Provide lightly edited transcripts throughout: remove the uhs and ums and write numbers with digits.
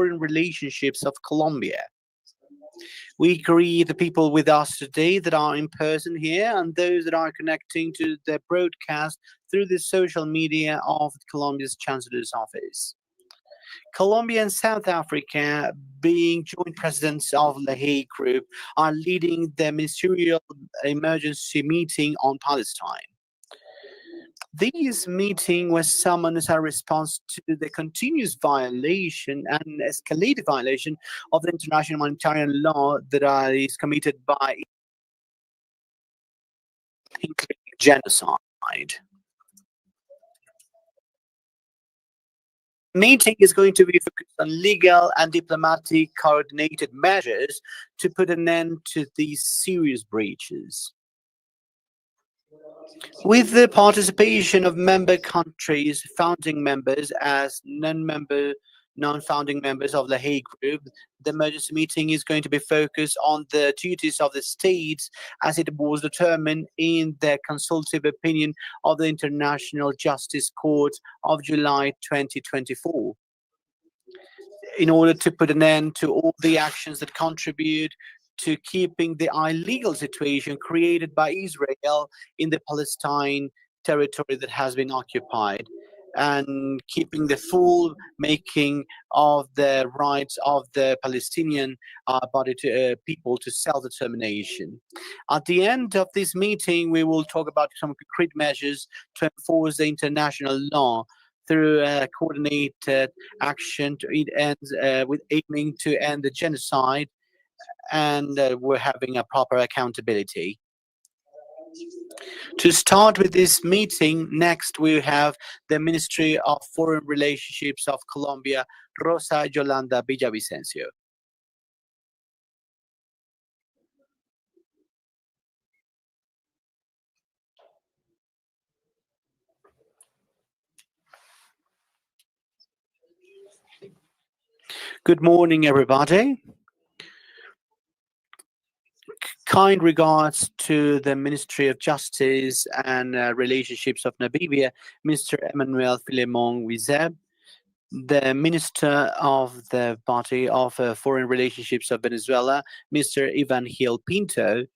Foreign Relationships of Colombia. We greet the people with us today that are in person here and those that are connecting to the broadcast through the social media of Colombia's Chancellor's Office. Colombia and South Africa, being joint presidents of the Hague Group, are leading the ministerial emergency meeting on Palestine. This meeting was summoned as a response to the continuous violation and escalated violation of the international humanitarian law that is committed by including genocide. Meeting is going to be focused on legal and diplomatic coordinated measures to put an end to these serious breaches. With the participation of member countries, founding members as non-founding members of the Hague Group, the emergency meeting is going to be focused on the duties of the states as it was determined in the consultative opinion of the International Justice Court of July 2024. In order to put an end to all the actions that contribute to keeping the illegal situation created by Israel in the Palestine territory that has been occupied, and keeping the full making of the rights of the Palestinian people to self-determination. At the end of this meeting, we will talk about some concrete measures to enforce the international law through coordinated action to it ends with aiming to end the genocide, and we're having a proper accountability. To start with this meeting, next we have the Ministry of Foreign Relationships of Colombia, Rosa Yolanda Villavicencio. Good morning, everybody. Kind regards to the Ministry of Justice and Relationships of Namibia, Mr. Emmanuel Filemon Wizeb, the Minister of the Party of Foreign Relationships of Venezuela, Mr. Ivan Gil Pinto,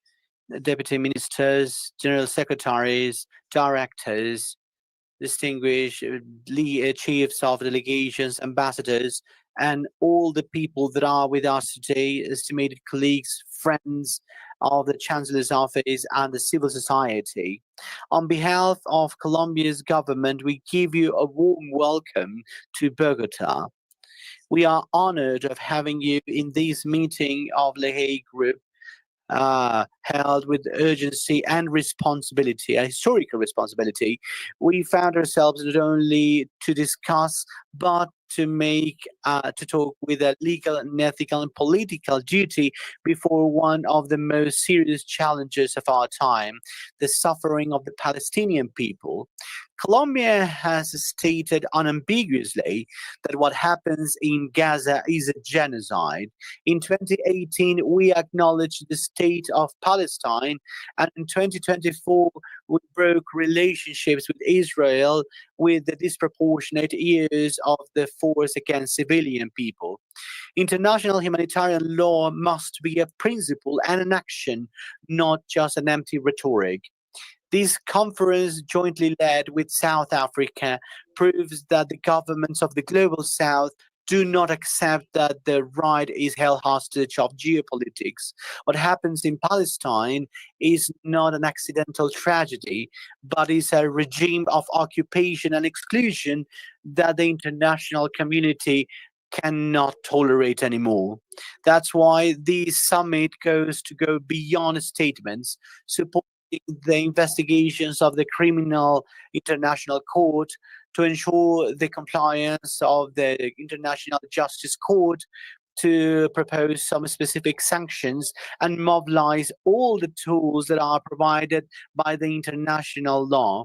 Deputy Ministers, General Secretaries, Directors, distinguished chiefs of delegations, ambassadors, and all the people that are with us today, estimated colleagues, friends of the Chancellor's Office and the civil society. On behalf of Colombia's government, we give you a warm welcome to Bogotá. We are honored of having you in this meeting of the Hague Group, held with urgency and responsibility, a historical responsibility. We found ourselves not only to discuss, but to talk with a legal and ethical and political duty before one of the most serious challenges of our time, the suffering of the Palestinian people. Colombia has stated unambiguously that what happens in Gaza is a genocide. In 2018, we acknowledged the state of Palestine, and in 2024, we broke relationships with Israel with the disproportionate use of the force against civilian people. International humanitarian law must be a principle and an action, not just an empty rhetoric. This conference, jointly led with South Africa, proves that the governments of the Global South do not accept that the right is held hostage of geopolitics. What happens in Palestine is not an accidental tragedy, but is a regime of occupation and exclusion that the international community cannot tolerate anymore. That's why this summit goes to go beyond statements, supporting the investigations of the Criminal International Court to ensure the compliance of the International Justice Court, to propose some specific sanctions and mobilize all the tools that are provided by the international law.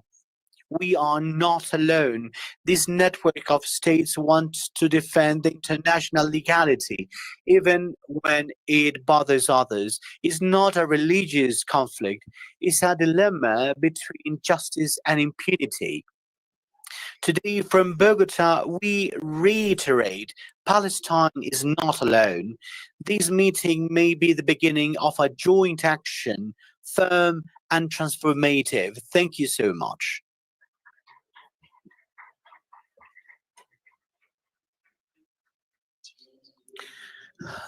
We are not alone. This network of states wants to defend the international legality, even when it bothers others. It's not a religious conflict. It's a dilemma between justice and impunity. Today from Bogotá, we reiterate Palestine is not alone. This meeting may be the beginning of a joint action, firm and transformative. Thank you so much.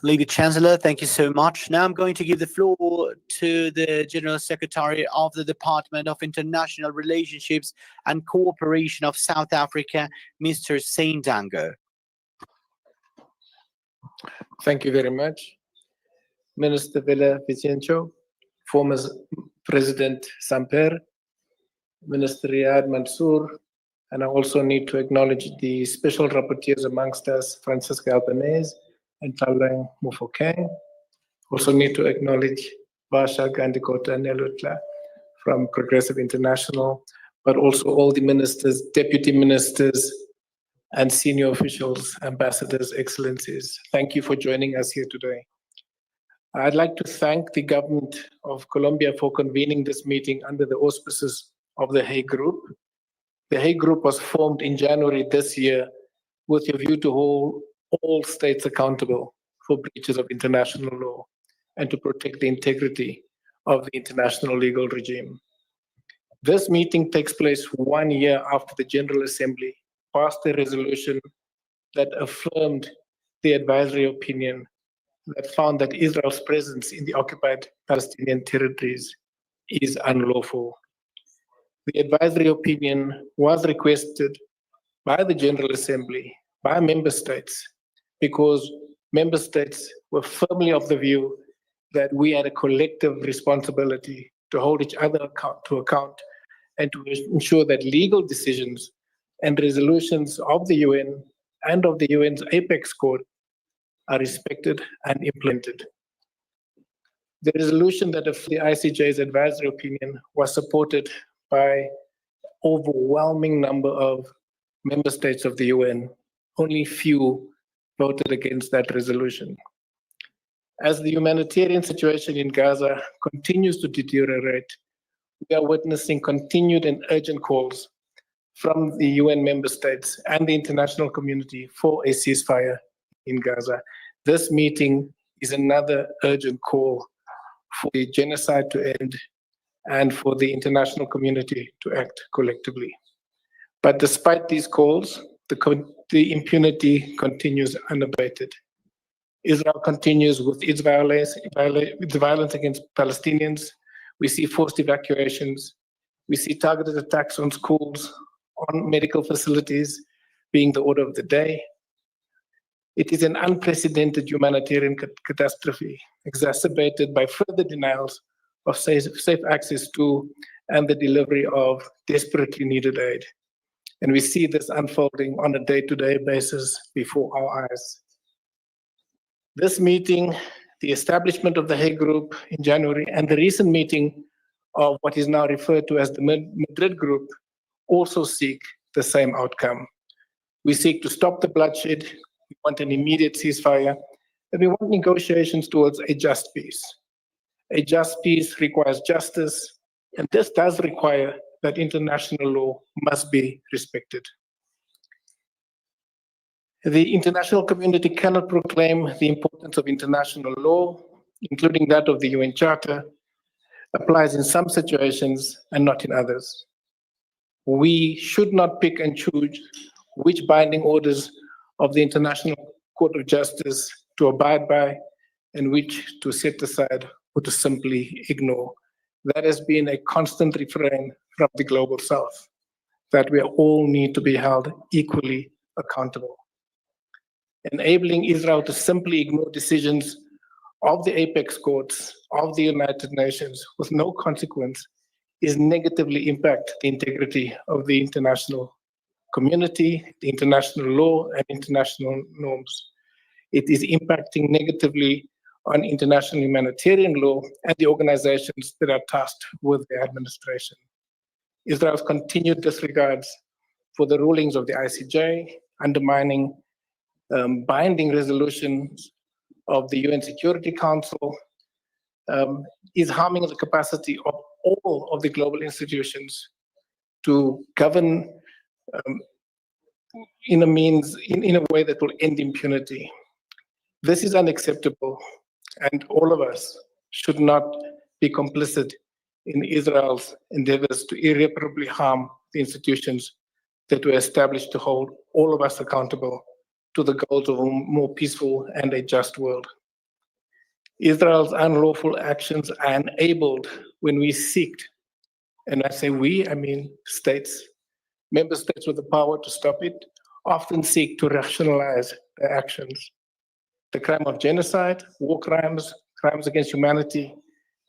Lady Chancellor, thank you so much. Now I'm going to give the floor to the General Secretary of the Department of International Relationships and Cooperation of South Africa, Mr. Saint Dango. Thank you very much. Minister Villa Vicencio, former President Samper, Minister Riyad Mansour, and I also need to acknowledge the special rapporteurs amongst us, Francesca Albanese and Talang Mufokeng. Also need to acknowledge Basha Gandikota Nelutla from Progressive International, but also all the ministers, deputy ministers, and senior officials, ambassadors, excellencies. Thank you for joining us here today. I'd like to thank the government of Colombia for convening this meeting under the auspices of the Hague Group. The Hague Group was formed in January this year with a view to hold all states accountable for breaches of international law and to protect the integrity of the international legal regime. This meeting takes place 1 year after the General Assembly passed a resolution that affirmed the advisory opinion that found that Israel's presence in the occupied Palestinian territories is unlawful. The advisory opinion was requested by the General Assembly, by member states, because member states were firmly of the view that we had a collective responsibility to hold each other to account and to ensure that legal decisions and resolutions of the UN and of the UN's Apex Court are respected and implemented. The resolution that the ICJ's advisory opinion was supported by overwhelming number of member states of the UN. Only few voted against that resolution. As the humanitarian situation in Gaza continues to deteriorate, we are witnessing continued and urgent calls from the UN member states and the international community for a ceasefire in Gaza. This meeting is another urgent call for the genocide to end and for the international community to act collectively. But despite these calls, the impunity continues unabated. Israel continues with its violence against Palestinians. We see forced evacuations. We see targeted attacks on schools, on medical facilities being the order of the day. It is an unprecedented humanitarian catastrophe, exacerbated by further denials of safe access to and the delivery of desperately needed aid. And we see this unfolding on a day-to-day basis before our eyes. This meeting, the establishment of the Hague Group in January, and the recent meeting of what is now referred to as the Madrid Group also seek the same outcome. We seek to stop the bloodshed, we want an immediate ceasefire, and we want negotiations towards a just peace. A just peace requires justice, and this does require that international law must be respected. The international community cannot proclaim the importance of international law, including that of the UN Charter, applies in some situations and not in others. We should not pick and choose which binding orders of the International Court of Justice to abide by and which to set aside or to simply ignore. That has been a constant refrain from the Global South, that we all need to be held equally accountable. Enabling Israel to simply ignore decisions of the apex courts of the United Nations with no consequence is negatively impact the integrity of the international community, the international law, and international norms. It is impacting negatively on international humanitarian law and the organizations that are tasked with their administration. Israel's continued disregards for the rulings of the ICJ, undermining binding resolutions of the UN Security Council, is harming the capacity of all of the global institutions to govern in a way that will end impunity. This is unacceptable, and all of us should not be complicit in Israel's endeavors to irreparably harm the institutions that were established to hold all of us accountable to the goals of a more peaceful and a just world. Israel's unlawful actions are enabled when we seek, and I say we, I mean states, member states with the power to stop it, often seek to rationalize their actions. The crime of genocide, war crimes, crimes against humanity,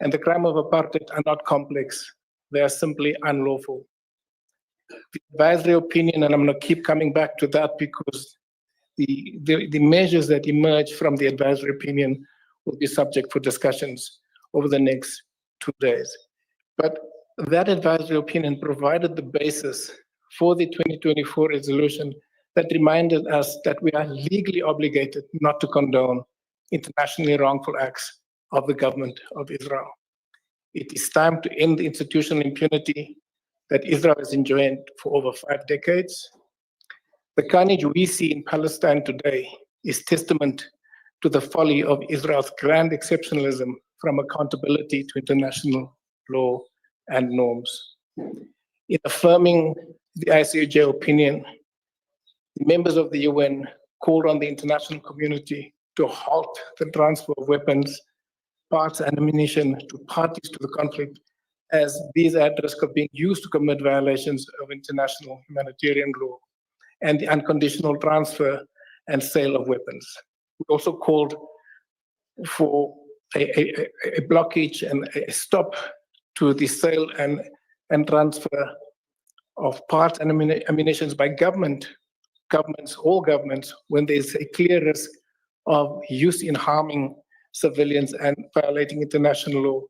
and the crime of apartheid are not complex. They are simply unlawful. The advisory opinion, and I'm going to keep coming back to that because the measures that emerge from the advisory opinion will be subject for discussions over the next 2 days. But that advisory opinion provided the basis for the 2024 resolution that reminded us that we are legally obligated not to condone internationally wrongful acts of the government of Israel. It is time to end the institutional impunity that Israel has enjoyed for over 5 decades. The carnage we see in Palestine today is testament to the folly of Israel's grand exceptionalism from accountability to international law and norms. In affirming the ICJ opinion, the members of the UN called on the international community to halt the transfer of weapons, parts, and ammunition to parties to the conflict, as these are at risk of being used to commit violations of international humanitarian law and the unconditional transfer and sale of weapons. We also called for a blockage and a stop to the sale and transfer of parts and ammunition by all governments, when there's a clear risk of use in harming civilians and violating international law.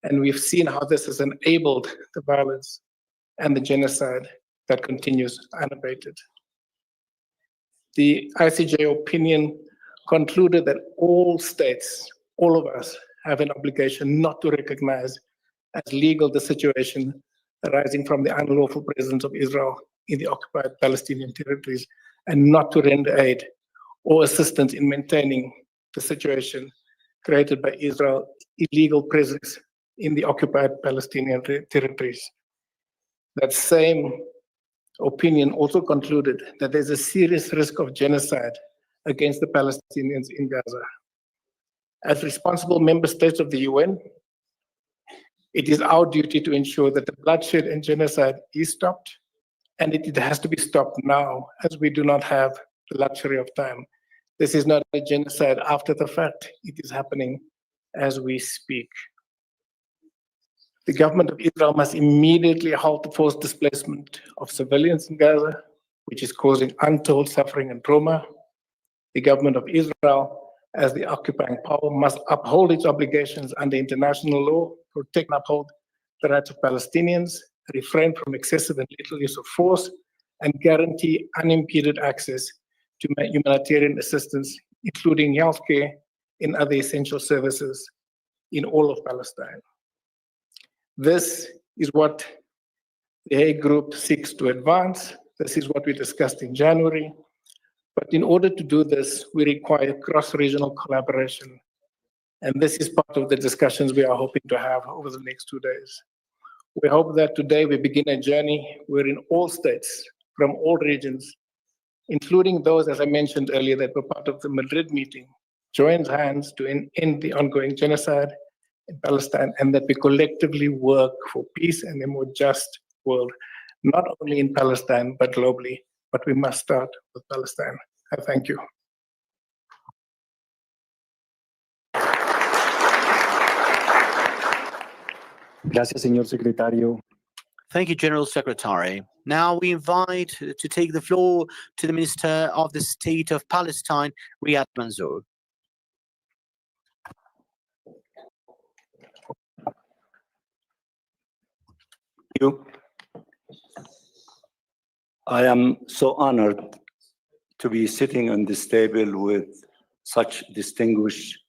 And we've seen how this has enabled the violence and the genocide that continues unabated. The ICJ opinion concluded that all states, all of us, have an obligation not to recognize as legal the situation arising from the unlawful presence of Israel in the occupied Palestinian territories, and not to render aid or assistance in maintaining the situation created by Israel's illegal presence in the occupied Palestinian territories. That same opinion also concluded that there's a serious risk of genocide against the Palestinians in Gaza. As responsible member states of the UN, it is our duty to ensure that the bloodshed and genocide is stopped, and it has to be stopped now, as we do not have the luxury of time. This is not a genocide after the fact, it is happening as we speak. The government of Israel must immediately halt the forced displacement of civilians in Gaza, which is causing untold suffering and trauma. The government of Israel, as the occupying power, must uphold its obligations under international law, protect and uphold the rights of Palestinians, refrain from excessive and lethal use of force, and guarantee unimpeded access to humanitarian assistance, including healthcare and other essential services in all of Palestine. This is what the Hague Group seeks to advance. This is what we discussed in January. But in order to do this, we require cross-regional collaboration. And this is part of the discussions we are hoping to have over the next 2 days. We hope that today we begin a journey wherein all states from all regions, including those, as I mentioned earlier, that were part of the Madrid meeting, joins hands to end the ongoing genocide in Palestine, and that we collectively work for peace and a more just world, not only in Palestine, but globally. But we must start with Palestine. I thank you. Gracias, señor secretario. Thank you, General Secretary. Now we invite to take the floor to the Minister of the State of Palestine, Riyad Mansour. You. I am so honored to be sitting on this table with such distinguished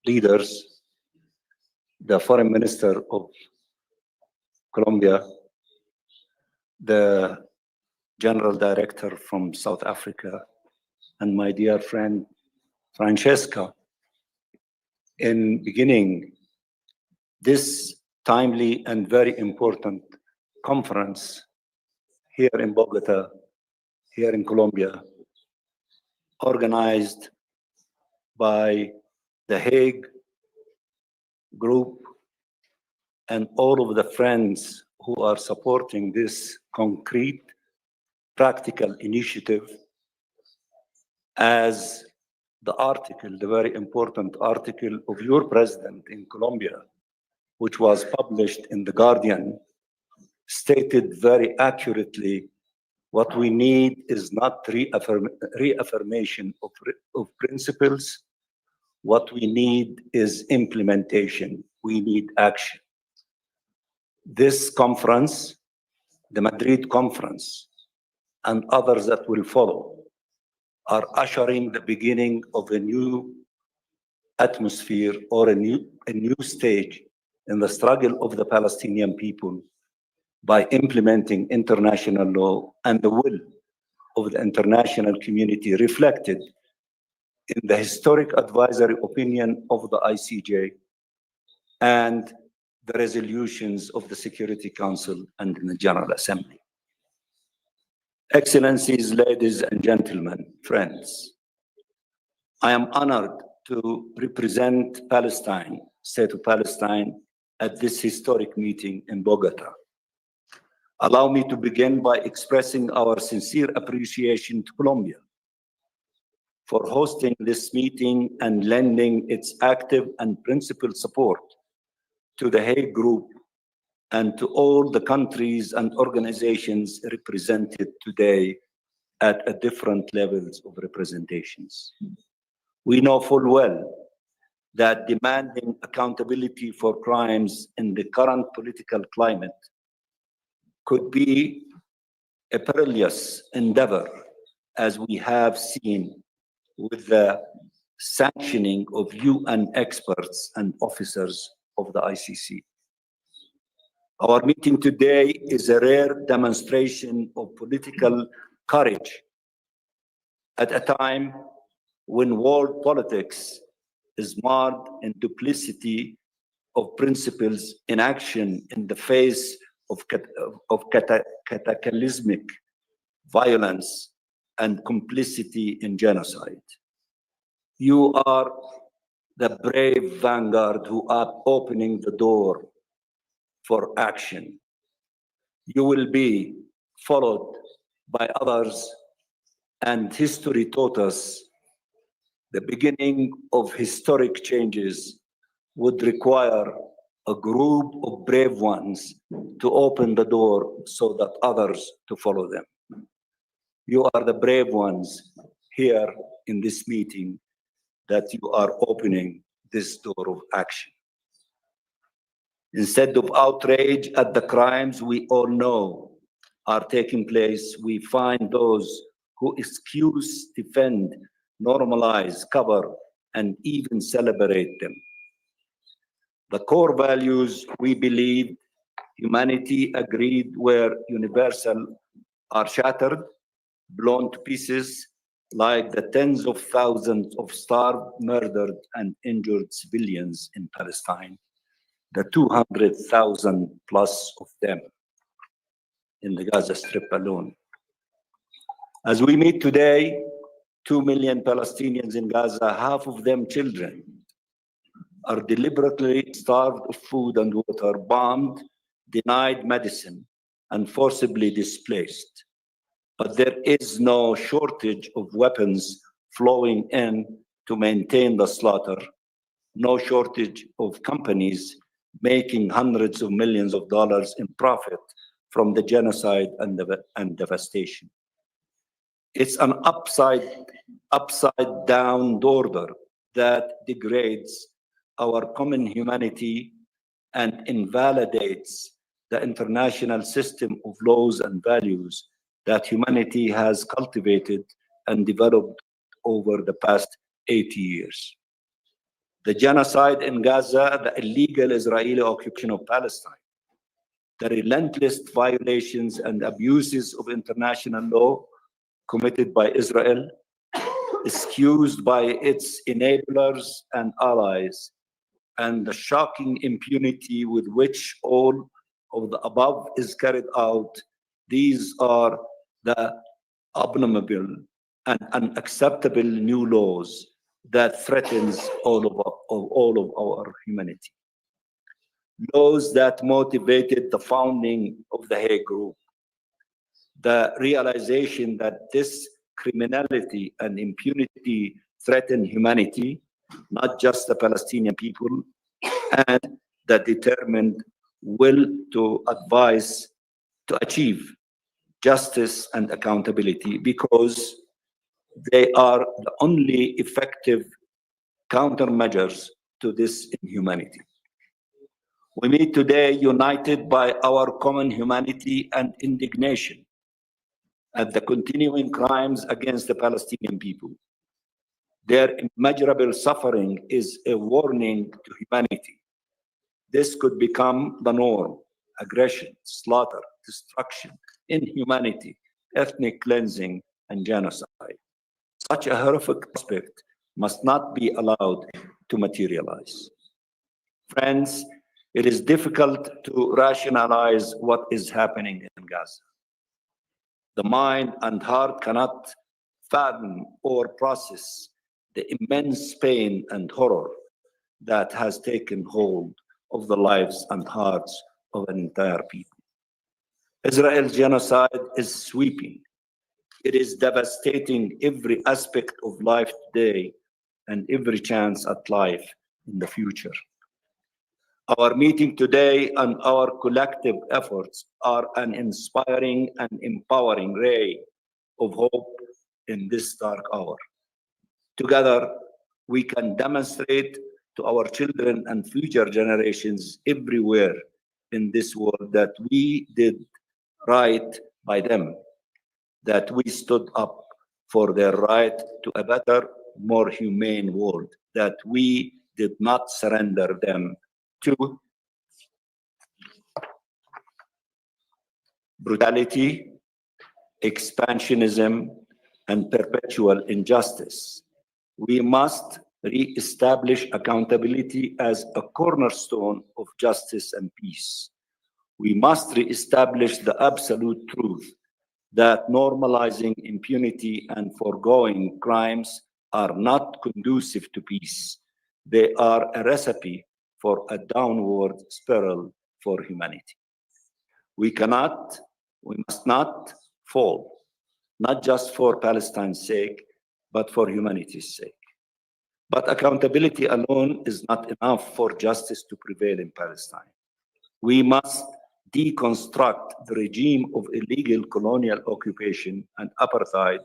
leaders, the Foreign Minister of Colombia, the General Director from South Africa, and my dear friend Francesca, in beginning this timely and very important conference here in Bogotá, here in Colombia, organized by the Hague Group and all of the friends who are supporting this concrete, practical initiative, as the article, the very important article of your president in Colombia, which was published in The Guardian, stated very accurately what we need is not reaffirmation of principles. What we need is implementation. We need action. This conference, the Madrid conference, and others that will follow, are ushering the beginning of a new atmosphere or a new stage in the struggle of the Palestinian people by implementing international law and the will of the international community reflected in the historic advisory opinion of the ICJ and the resolutions of the Security Council and in the General Assembly. Excellencies, ladies and gentlemen, friends, I am honored to represent Palestine, State of Palestine, at this historic meeting in Bogotá. Allow me to begin by expressing our sincere appreciation to Colombia for hosting this meeting and lending its active and principled support to the Hague Group and to all the countries and organizations represented today at different levels of representations. We know full well that demanding accountability for crimes in the current political climate could be a perilous endeavor, as we have seen with the sanctioning of UN experts and officers of the ICC. Our meeting today is a rare demonstration of political courage at a time when world politics is marred in duplicity of principles in action in the face of cataclysmic violence and complicity in genocide. You are the brave vanguard who are opening the door for action. You will be followed by others, and history taught us the beginning of historic changes would require a group of brave ones to open the door so that others to follow them. You are the brave ones here in this meeting that you are opening this door of action. Instead of outrage at the crimes we all know are taking place, we find those who excuse, defend, normalize, cover, and even celebrate them. The core values we believe humanity agreed were universal are shattered, blown to pieces, like the tens of thousands of starved, murdered, and injured civilians in Palestine, the 200,000 plus of them in the Gaza Strip alone. As we meet today, 2 million Palestinians in Gaza, half of them children, are deliberately starved of food and water, bombed, denied medicine, and forcibly displaced. But there is no shortage of weapons flowing in to maintain the slaughter, no shortage of companies making hundreds of millions of dollars in profit from the genocide and devastation. It's an upside down order that degrades our common humanity and invalidates the international system of laws and values that humanity has cultivated and developed over the past 80 years. The genocide in Gaza, the illegal Israeli occupation of Palestine, the relentless violations and abuses of international law committed by Israel, excused by its enablers and allies, and the shocking impunity with which all of the above is carried out, these are the abominable and unacceptable new laws that threatens all of our humanity. Laws that motivated the founding of the Hague Group, the realization that this criminality and impunity threaten humanity, not just the Palestinian people, and the determined will to achieve justice and accountability, because they are the only effective countermeasures to this inhumanity. We meet today united by our common humanity and indignation at the continuing crimes against the Palestinian people. Their immeasurable suffering is a warning to humanity. This could become the norm: aggression, slaughter, destruction, inhumanity, ethnic cleansing, and genocide. Such a horrific aspect must not be allowed to materialize. Friends, it is difficult to rationalize what is happening in Gaza. The mind and heart cannot fathom or process the immense pain and horror that has taken hold of the lives and hearts of an entire people. Israel's genocide is sweeping. It is devastating every aspect of life today and every chance at life in the future. Our meeting today and our collective efforts are an inspiring and empowering ray of hope in this dark hour. Together, we can demonstrate to our children and future generations everywhere in this world that we did right by them, that we stood up for their right to a better, more humane world, that we did not surrender them to brutality, expansionism, and perpetual injustice. We must re-establish accountability as a cornerstone of justice and peace. We must re-establish the absolute truth that normalizing impunity and foregoing crimes are not conducive to peace. They are a recipe for a downward spiral for humanity. We must not fall, not just for Palestine's sake, but for humanity's sake. But accountability alone is not enough for justice to prevail in Palestine. We must deconstruct the regime of illegal colonial occupation and apartheid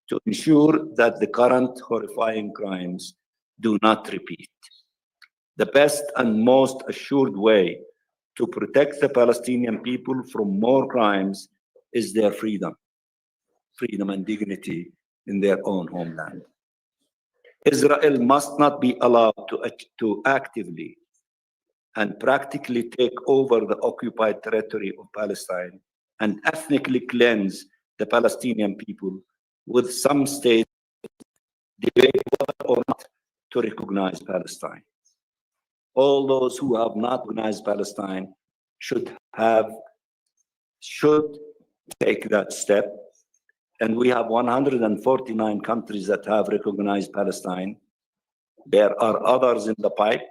to ensure that the current horrifying crimes do not repeat. The best and most assured way to protect the Palestinian people from more crimes is their freedom and dignity in their own homeland. Israel must not be allowed to actively and practically take over the occupied territory of Palestine and ethnically cleanse the Palestinian people, with some states debate whether or not to recognize Palestine. All those who have not recognized Palestine should take that step. And we have 149 countries that have recognized Palestine. There are others in the pipe,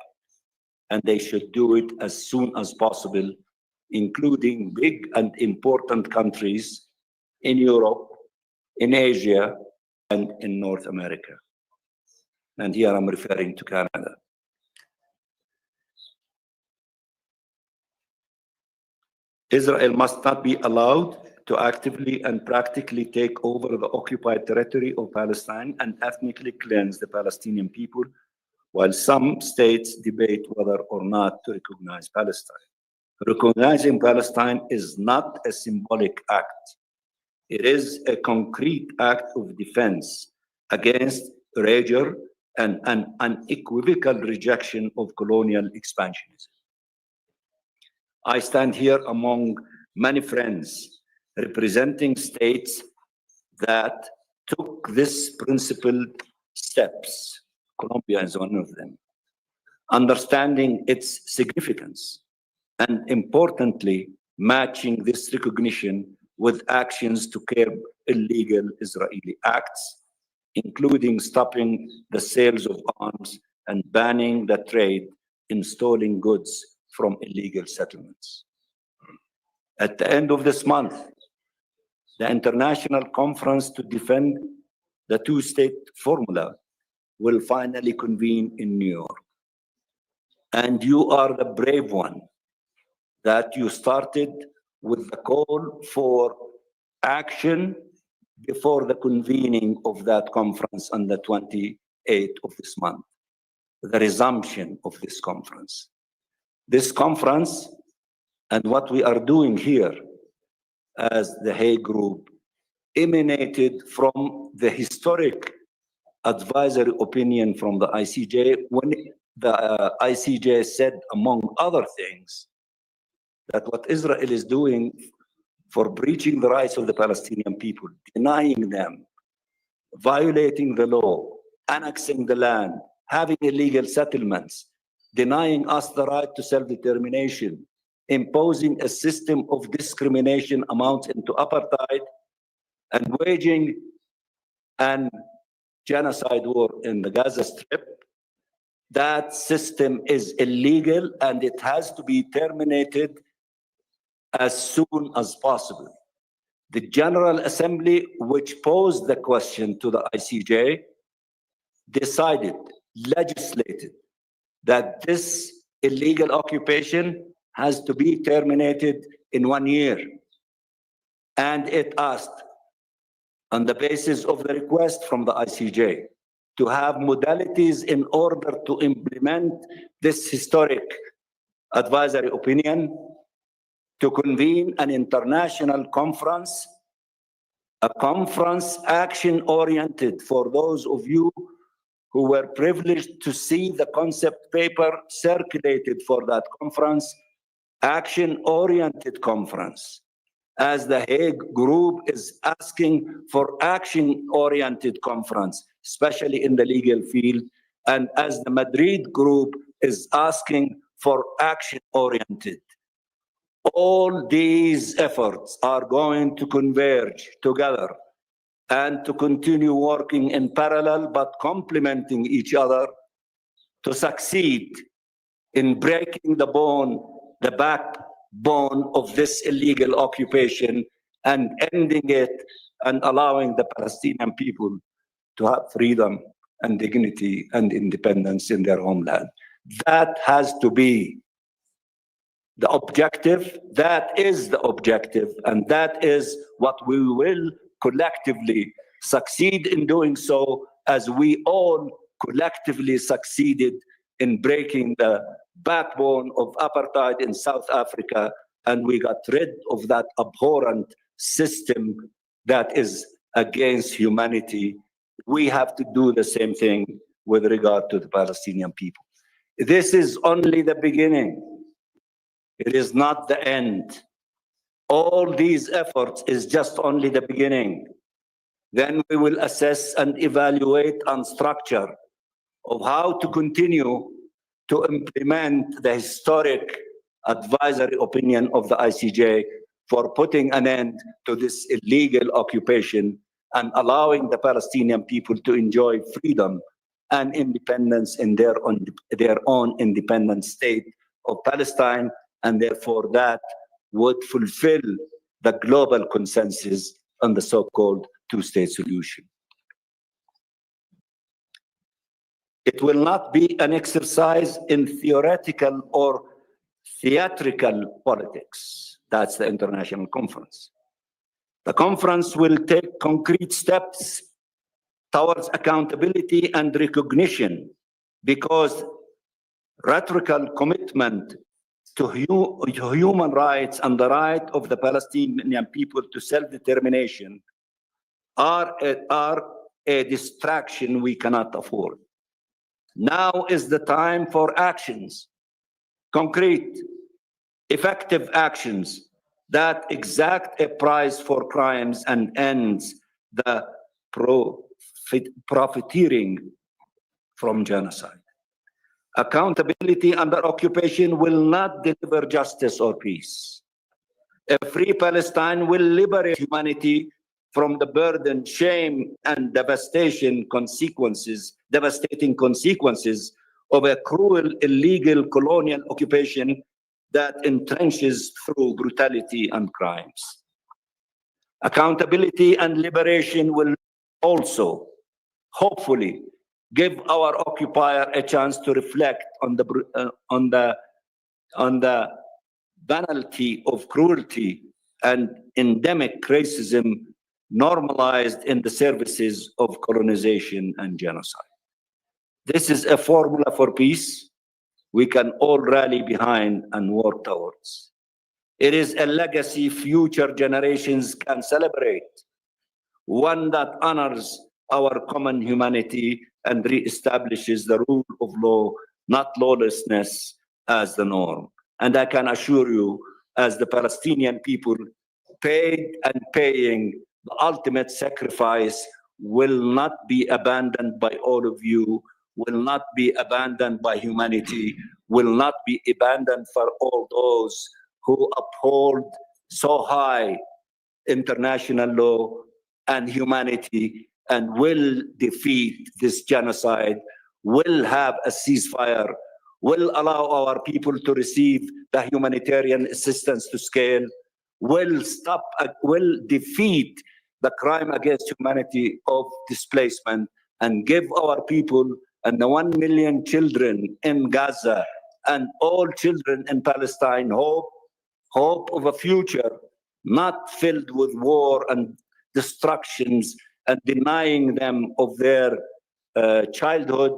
and they should do it as soon as possible, including big and important countries in Europe, in Asia, and in North America. And here I'm referring to Canada. Israel must not be allowed to actively and practically take over the occupied territory of Palestine and ethnically cleanse the Palestinian people, while some states debate whether or not to recognize Palestine. Recognizing Palestine is not a symbolic act. It is a concrete act of defense against erasure and an unequivocal rejection of colonial expansionism. I stand here among many friends representing states that took this principled steps. Colombia is one of them. Understanding its significance and importantly, matching this recognition with actions to curb illegal Israeli acts, including stopping the sales of arms and banning the trade in stolen goods from illegal settlements. At the end of this month, the International Conference to Defend the Two-State Formula will finally convene in New York. And you are the brave one that you started with the call for action before the convening of that conference on the 28th of this month, the resumption of this conference. This conference and what we are doing here as the Hague Group emanated from the historic advisory opinion from the ICJ when the ICJ said, among other things, that what Israel is doing for breaching the rights of the Palestinian people, denying them, violating the law, annexing the land, having illegal settlements, denying us the right to self-determination, imposing a system of discrimination amounting to apartheid, and waging an genocide war in the Gaza Strip. That system is illegal and it has to be terminated as soon as possible. The General Assembly, which posed the question to the ICJ, decided, legislated, that this illegal occupation has to be terminated in 1 year. And it asked, on the basis of the request from the ICJ, to have modalities in order to implement this historic advisory opinion, to convene an international conference, a conference action-oriented. For those of you who were privileged to see the concept paper circulated for that conference, action-oriented conference. As the Hague Group is asking for action-oriented conference, especially in the legal field, and as the Madrid Group is asking for action-oriented. All these efforts are going to converge together and to continue working in parallel, but complementing each other to succeed in breaking the backbone of this illegal occupation and ending it and allowing the Palestinian people to have freedom and dignity and independence in their homeland. That has to be the objective. That is the objective, and that is what we will collectively succeed in doing so, as we all collectively succeeded in breaking the backbone of apartheid in South Africa, and we got rid of that abhorrent system that is against humanity. We have to do the same thing with regard to the Palestinian people. This is only the beginning. It is not the end. All these efforts is just only the beginning. Then we will assess and evaluate and structure of how to continue to implement the historic advisory opinion of the ICJ for putting an end to this illegal occupation and allowing the Palestinian people to enjoy freedom and independence in their own independent state of Palestine, and therefore that would fulfill the global consensus on the so-called two-state solution. It will not be an exercise in theoretical or theatrical politics. That's the international conference. The conference will take concrete steps towards accountability and recognition, because rhetorical commitment to human rights and the right of the Palestinian people to self-determination are a distraction we cannot afford. Now is the time for actions, concrete, effective actions that exact a price for crimes and ends the profiteering from genocide. Accountability under occupation will not deliver justice or peace. A free Palestine will liberate humanity from the burden, shame, and devastating consequences of a cruel, illegal colonial occupation that entrenches through brutality and crimes. Accountability and liberation will also, hopefully, give our occupier a chance to reflect on the banality of cruelty and endemic racism normalized in the services of colonization and genocide. This is a formula for peace we can all rally behind and work towards. It is a legacy future generations can celebrate, one that honors our common humanity and reestablishes the rule of law, not lawlessness, as the norm. And I can assure you, as the Palestinian people paid and paying the ultimate sacrifice, will not be abandoned by all of you, will not be abandoned by humanity, will not be abandoned for all those who uphold so high international law and humanity, and will defeat this genocide, will have a ceasefire, will allow our people to receive the humanitarian assistance to scale, will defeat the crime against humanity of displacement, and give our people and the 1 million children in Gaza and all children in Palestine hope of a future not filled with war and destructions and denying them of their childhood,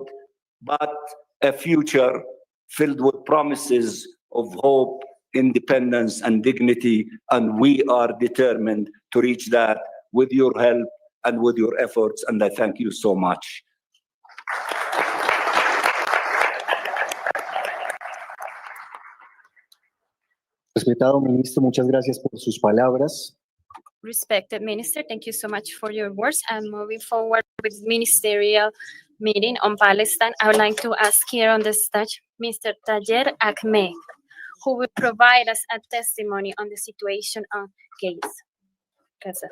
but a future filled with promises of hope, independence, and dignity. And we are determined to reach that with your help and with your efforts. And I thank you so much. Respetado ministro, muchas gracias por sus palabras. Respected Minister, thank you so much for your words. And moving forward with ministerial meeting on Palestine, I would like to ask here on the stage Mr. Tajer Ahmed, who will provide us a testimony on the situation on Gaza.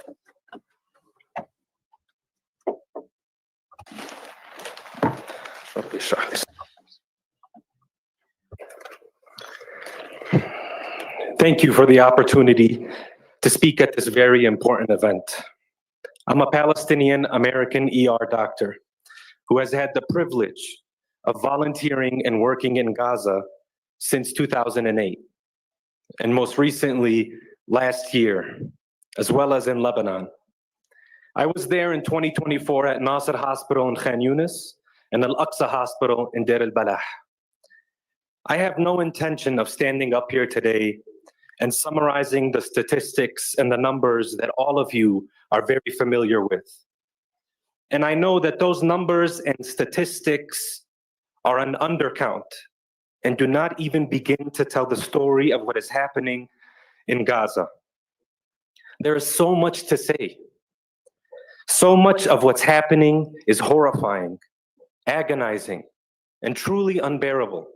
Thank you for the opportunity to speak at this very important event. I'm a Palestinian American ER doctor who has had the privilege of volunteering and working in Gaza since 2008, and most recently last year, as well as in Lebanon. I was there in 2024 at Nasser Hospital in Khan Yunis and Al-Aqsa Hospital in Deir al-Balah. I have no intention of standing up here today and summarizing the statistics and the numbers that all of you are very familiar with. And I know that those numbers and statistics are an undercount and do not even begin to tell the story of what is happening in Gaza. There is so much to say. So much of what's happening is horrifying, agonizing, and truly unbearable.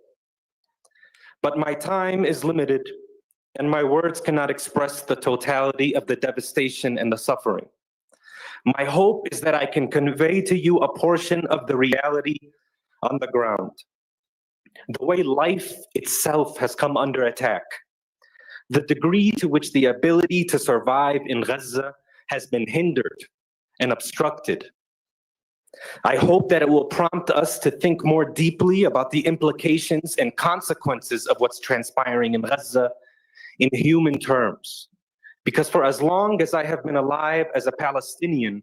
But my time is limited, and my words cannot express the totality of the devastation and the suffering. My hope is that I can convey to you a portion of the reality on the ground, the way life itself has come under attack, the degree to which the ability to survive in Gaza has been hindered and obstructed. I hope that it will prompt us to think more deeply about the implications and consequences of what's transpiring in Gaza in human terms. Because for as long as I have been alive as a Palestinian,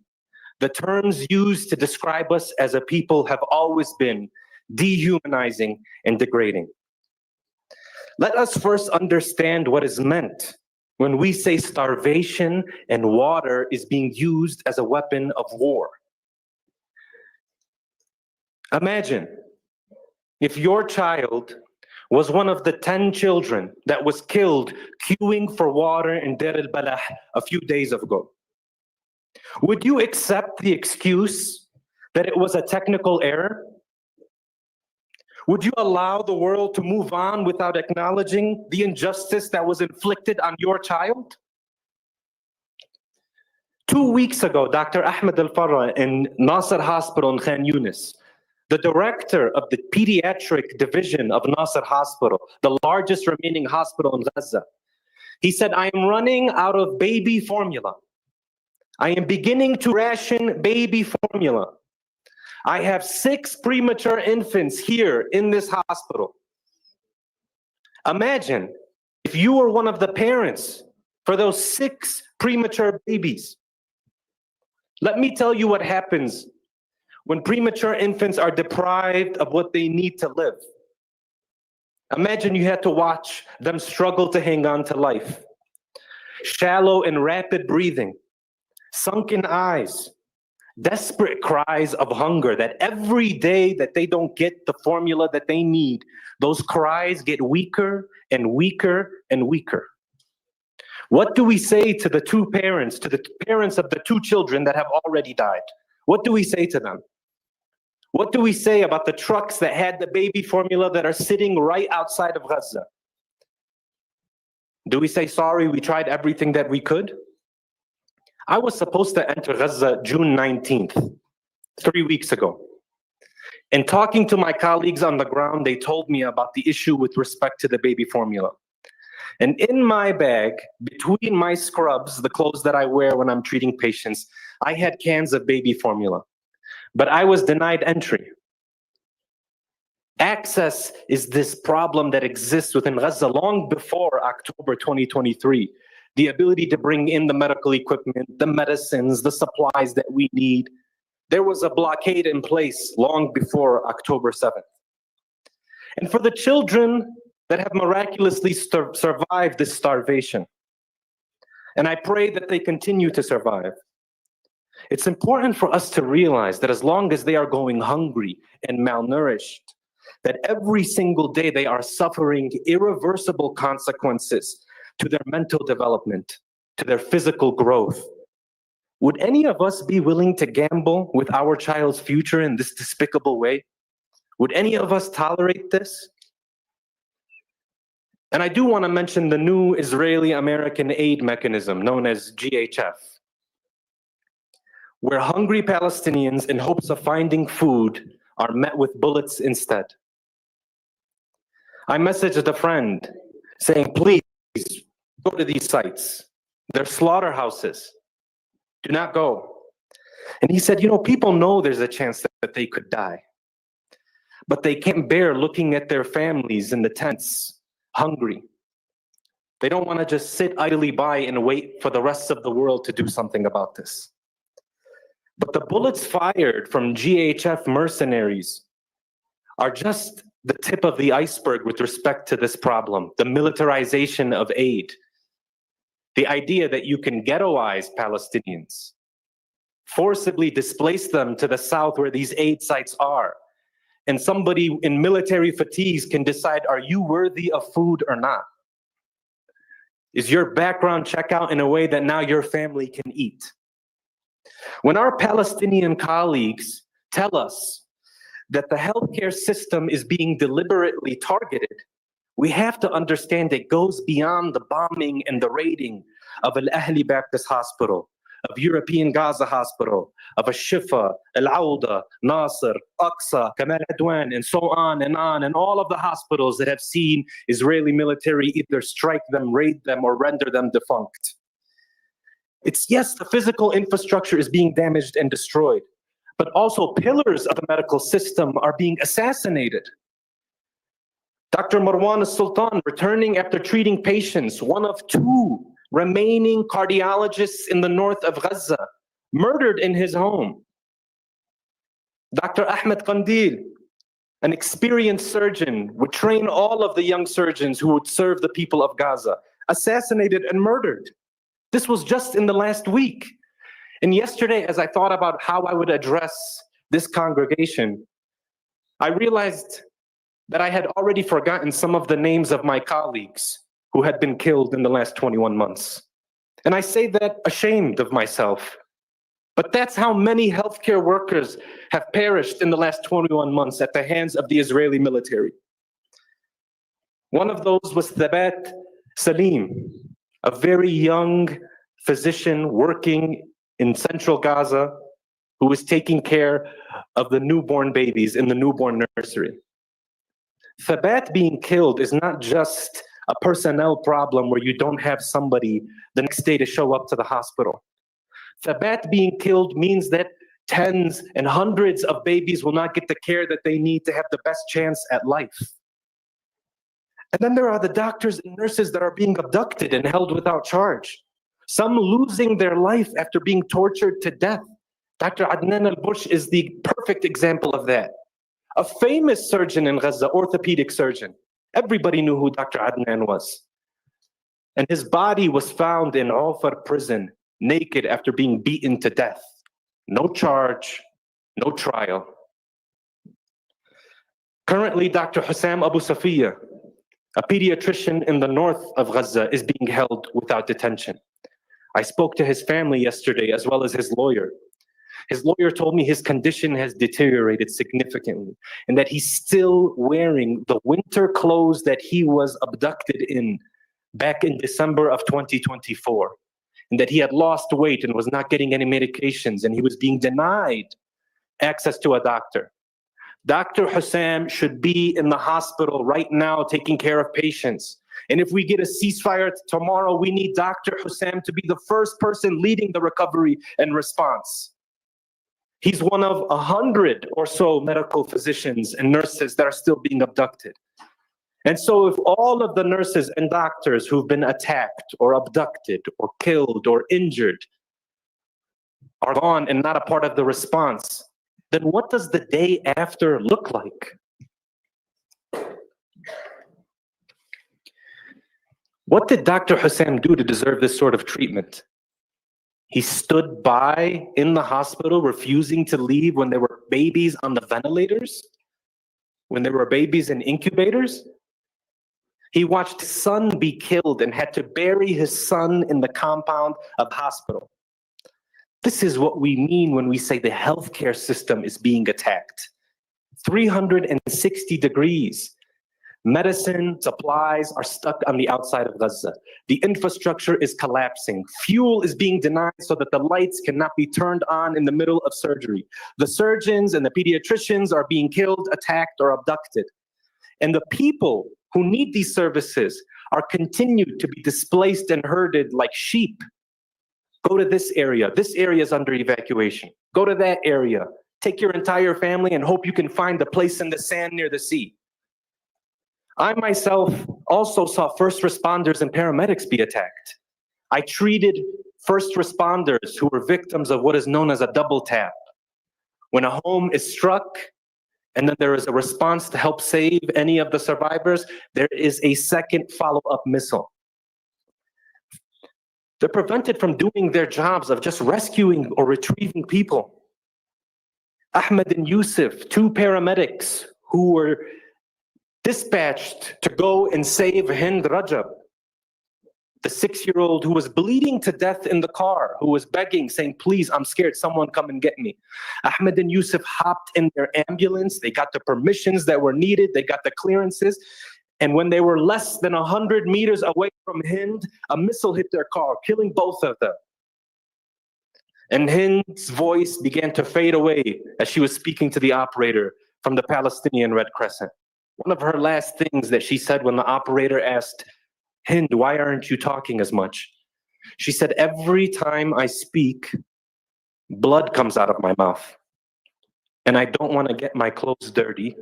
the terms used to describe us as a people have always been dehumanizing and degrading. Let us first understand what is meant when we say starvation and water is being used as a weapon of war. Imagine if your child was one of the 10 children that was killed queuing for water in Deir al-Balah a few days ago. Would you accept the excuse that it was a technical error? Would you allow the world to move on without acknowledging the injustice that was inflicted on your child? 2 weeks ago, Dr. Ahmed Al-Farra in Nasser Hospital in Khan Yunis, the director of the pediatric division of Nasser Hospital, the largest remaining hospital in Gaza, he said, I am running out of baby formula. I am beginning to ration baby formula. I have 6 premature infants here in this hospital. Imagine if you were one of the parents for those 6 premature babies. Let me tell you what happens when premature infants are deprived of what they need to live. Imagine you had to watch them struggle to hang on to life. Shallow and rapid breathing, sunken eyes, desperate cries of hunger, that every day that they don't get the formula that they need, those cries get weaker and weaker and weaker. What do we say to the 2 parents, to the parents of the 2 children that have already died? What do we say to them? What do we say about the trucks that had the baby formula that are sitting right outside of Gaza? Do we say, sorry, we tried everything that we could? I was supposed to enter Gaza June 19th, 3 weeks ago. And talking to my colleagues on the ground, they told me about the issue with respect to the baby formula. And in my bag, between my scrubs, the clothes that I wear when I'm treating patients, I had cans of baby formula. But I was denied entry. Access is this problem that exists within Gaza long before October 2023. The ability to bring in the medical equipment, the medicines, the supplies that we need. There was a blockade in place long before October 7th. And for the children that have miraculously survived this starvation, and I pray that they continue to survive, it's important for us to realize that as long as they are going hungry and malnourished, that every single day they are suffering irreversible consequences to their mental development, to their physical growth. Would any of us be willing to gamble with our child's future in this despicable way? Would any of us tolerate this? And I do want to mention the new Israeli-American aid mechanism known as GHF, where hungry Palestinians in hopes of finding food are met with bullets instead. I messaged a friend saying, please go to these sites. They're slaughterhouses. Do not go. And he said, you know, people know there's a chance that they could die, but they can't bear looking at their families in the tents, hungry. They don't want to just sit idly by and wait for the rest of the world to do something about this. But the bullets fired from GHF mercenaries are just the tip of the iceberg with respect to this problem, the militarization of aid. The idea that you can ghettoize Palestinians, forcibly displace them to the south where these aid sites are, and somebody in military fatigues can decide, are you worthy of food or not? Is your background check out in a way that now your family can eat? When our Palestinian colleagues tell us that the healthcare system is being deliberately targeted, we have to understand it goes beyond the bombing and the raiding of Al-Ahli Baptist Hospital, of European Gaza Hospital, of Al-Shifa, Al-Awda, Nasser, Aqsa, Kamal Adwan, and so on, and all of the hospitals that have seen Israeli military either strike them, raid them, or render them defunct. It's, yes, the physical infrastructure is being damaged and destroyed, but also pillars of the medical system are being assassinated. Dr. Marwan al-Sultan, returning after treating patients, one of 2 remaining cardiologists in the north of Gaza, murdered in his home. Dr. Ahmed Qandil, an experienced surgeon, would train all of the young surgeons who would serve the people of Gaza, assassinated and murdered. This was just in the last week. And yesterday, as I thought about how I would address this congregation, I realized that I had already forgotten some of the names of my colleagues who had been killed in the last 21 months. And I say that ashamed of myself. But that's how many healthcare workers have perished in the last 21 months at the hands of the Israeli military. One of those was Thabat Salim, a very young physician working in central Gaza who was taking care of the newborn babies in the newborn nursery. Thabat being killed is not just a personnel problem where you don't have somebody the next day to show up to the hospital. Thabat being killed means that tens and hundreds of babies will not get the care that they need to have the best chance at life. And then there are the doctors and nurses that are being abducted and held without charge. Some losing their life after being tortured to death. Dr. Adnan al-Bush is the perfect example of that. A famous surgeon in Gaza, orthopedic surgeon. Everybody knew who Dr. Adnan was. And his body was found in Ofar prison, naked after being beaten to death. No charge, no trial. Currently, Dr. Hussam Abu Safiya, a pediatrician in the north of Gaza, is being held without detention. I spoke to his family yesterday as well as his lawyer. His lawyer told me his condition has deteriorated significantly and that he's still wearing the winter clothes that he was abducted in back in December of 2024, and that he had lost weight and was not getting any medications, and he was being denied access to a doctor. Dr. Hussam should be in the hospital right now taking care of patients. And if we get a ceasefire tomorrow, we need Dr. Hussam to be the first person leading the recovery and response. He's one of 100 or so medical physicians and nurses that are still being abducted. And so if all of the nurses and doctors who've been attacked or abducted or killed or injured are gone and not a part of the response, then what does the day after look like? What did Dr. Hussam do to deserve this sort of treatment? He stood by in the hospital, refusing to leave when there were babies on the ventilators, when there were babies in incubators. He watched his son be killed and had to bury his son in the compound of the hospital. This is what we mean when we say the healthcare system is being attacked. 360 degrees. Medicine supplies are stuck on the outside of Gaza. The infrastructure is collapsing. Fuel is being denied so that the lights cannot be turned on in the middle of surgery. The surgeons and the pediatricians are being killed, attacked, or abducted. And the people who need these services are continued to be displaced and herded like sheep. Go to this area. This area is under evacuation. Go to that area. Take your entire family and hope you can find a place in the sand near the sea. I myself also saw first responders and paramedics be attacked. I treated first responders who were victims of what is known as a double tap. When a home is struck and then there is a response to help save any of the survivors, there is a second follow-up missile. They're prevented from doing their jobs of just rescuing or retrieving people. Ahmed and Yusuf, two paramedics who were dispatched to go and save Hind Rajab, the 6-year-old who was bleeding to death in the car, who was begging, saying, please, I'm scared, someone come and get me. Ahmed and Yusuf hopped in their ambulance, they got the permissions that were needed, they got the clearances, and when they were less than 100 meters away from Hind, a missile hit their car, killing both of them. And Hind's voice began to fade away as she was speaking to the operator from the Palestinian Red Crescent. One of her last things that she said when the operator asked, Hind, why aren't you talking as much? She said, every time I speak, blood comes out of my mouth. And I don't want to get my clothes dirty.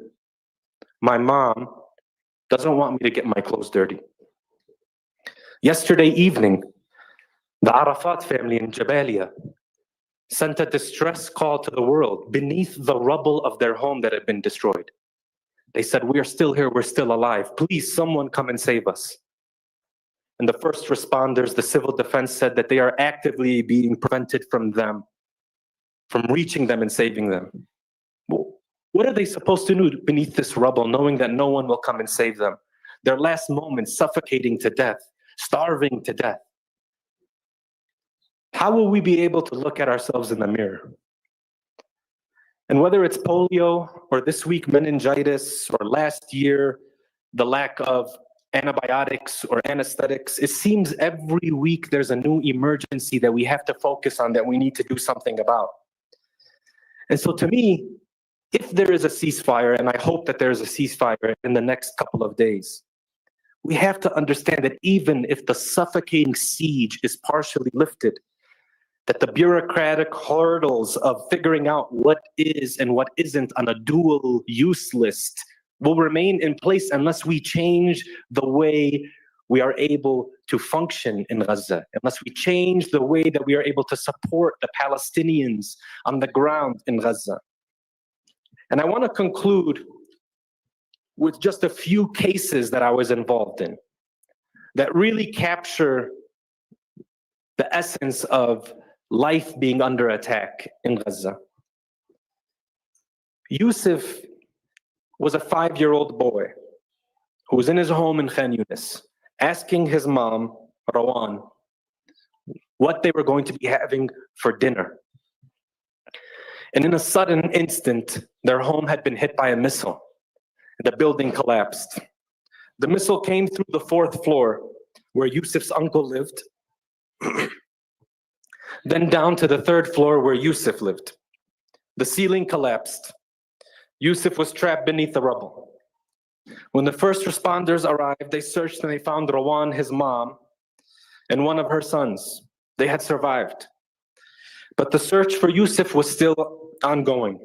My mom doesn't want me to get my clothes dirty. Yesterday evening, the Arafat family in Jabalia sent a distress call to the world beneath the rubble of their home that had been destroyed. They said, we are still here, we're still alive. Please, someone come and save us. And the first responders, the civil defense, said that they are actively being prevented from reaching them and saving them. What are they supposed to do beneath this rubble, knowing that no one will come and save them? Their last moments, suffocating to death, starving to death. How will we be able to look at ourselves in the mirror? And whether it's polio, or this week meningitis, or last year the lack of antibiotics or anesthetics, it seems every week there's a new emergency that we have to focus on, that we need to do something about. And so to me, if there is a ceasefire, and I hope that there is a ceasefire in the next couple of days, we have to understand that even if the suffocating siege is partially lifted, that the bureaucratic hurdles of figuring out what is and what isn't on a dual use list will remain in place unless we change the way we are able to function in Gaza, unless we change the way that we are able to support the Palestinians on the ground in Gaza. And I want to conclude with just a few cases that I was involved in that really capture the essence of life being under attack in Gaza. Yusuf was a 5-year-old boy who was in his home in Khan Yunis, asking his mom, Rawan, what they were going to be having for dinner. And in a sudden instant, their home had been hit by a missile. The building collapsed. The missile came through the 4th floor where Yusuf's uncle lived, then down to the 3rd floor where Yusuf lived. The ceiling collapsed. Yusuf was trapped beneath the rubble. When the first responders arrived, they searched and they found Rawan, his mom, and one of her sons. They had survived. But the search for Yusuf was still ongoing.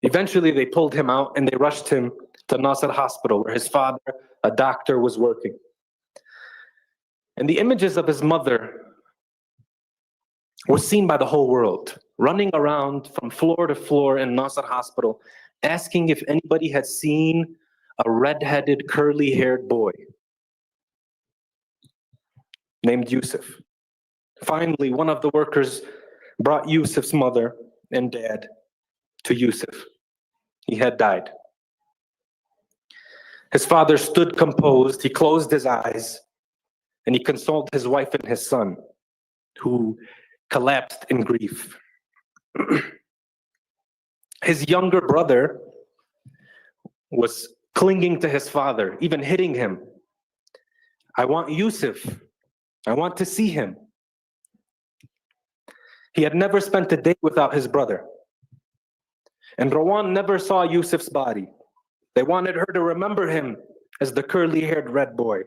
Eventually, they pulled him out and they rushed him to Nasser Hospital, where his father, a doctor, was working. And the images of his mother were seen by the whole world, running around from floor to floor in Nasser Hospital, asking if anybody had seen a red-headed, curly-haired boy named Yusuf. Finally, one of the workers brought Yusuf's mother and dad to Yusuf. He had died. His father stood composed, he closed his eyes, and he consoled his wife and his son, who collapsed in grief. His younger brother was clinging to his father, even hitting him. I want Yusuf. I want to see him. He had never spent a day without his brother. And Rawan never saw Yusuf's body. They wanted her to remember him as the curly-haired red boy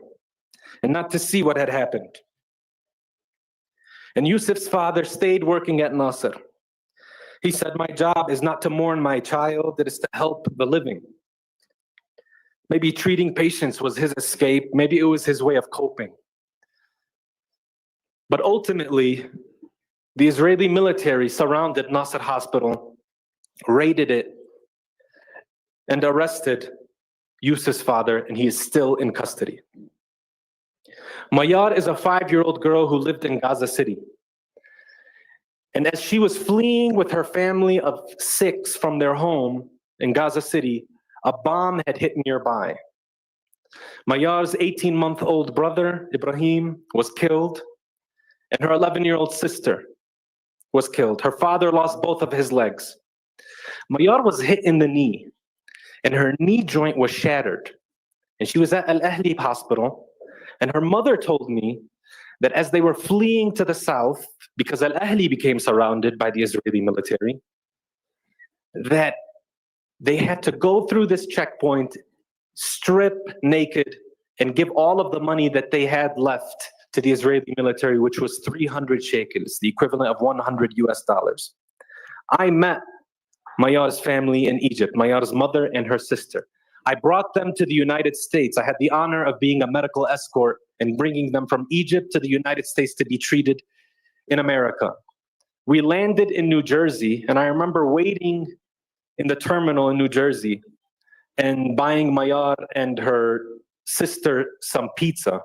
and not to see what had happened. And Yusuf's father stayed working at Nasser. He said, my job is not to mourn my child, it is to help the living. Maybe treating patients was his escape. Maybe it was his way of coping. But ultimately, the Israeli military surrounded Nasser Hospital, raided it, and arrested Yusuf's father, and he is still in custody. Mayar is a 5-year-old girl who lived in Gaza City. And as she was fleeing with her family of 6 from their home in Gaza City, a bomb had hit nearby. Mayar's 18-month-old brother, Ibrahim, was killed, and her 11-year-old sister was killed. Her father lost both of his legs. Mayar was hit in the knee, and her knee joint was shattered. And she was at Al-Ahli hospital, and her mother told me that as they were fleeing to the south, because Al-Ahli became surrounded by the Israeli military, that they had to go through this checkpoint, strip naked, and give all of the money that they had left to the Israeli military, which was 300 shekels, the equivalent of $100 US. I met Mayar's family in Egypt, Mayar's mother and her sister. I brought them to the United States. I had the honor of being a medical escort and bringing them from Egypt to the United States to be treated in America. We landed in New Jersey, and I remember waiting in the terminal in New Jersey and buying Mayar and her sister some pizza.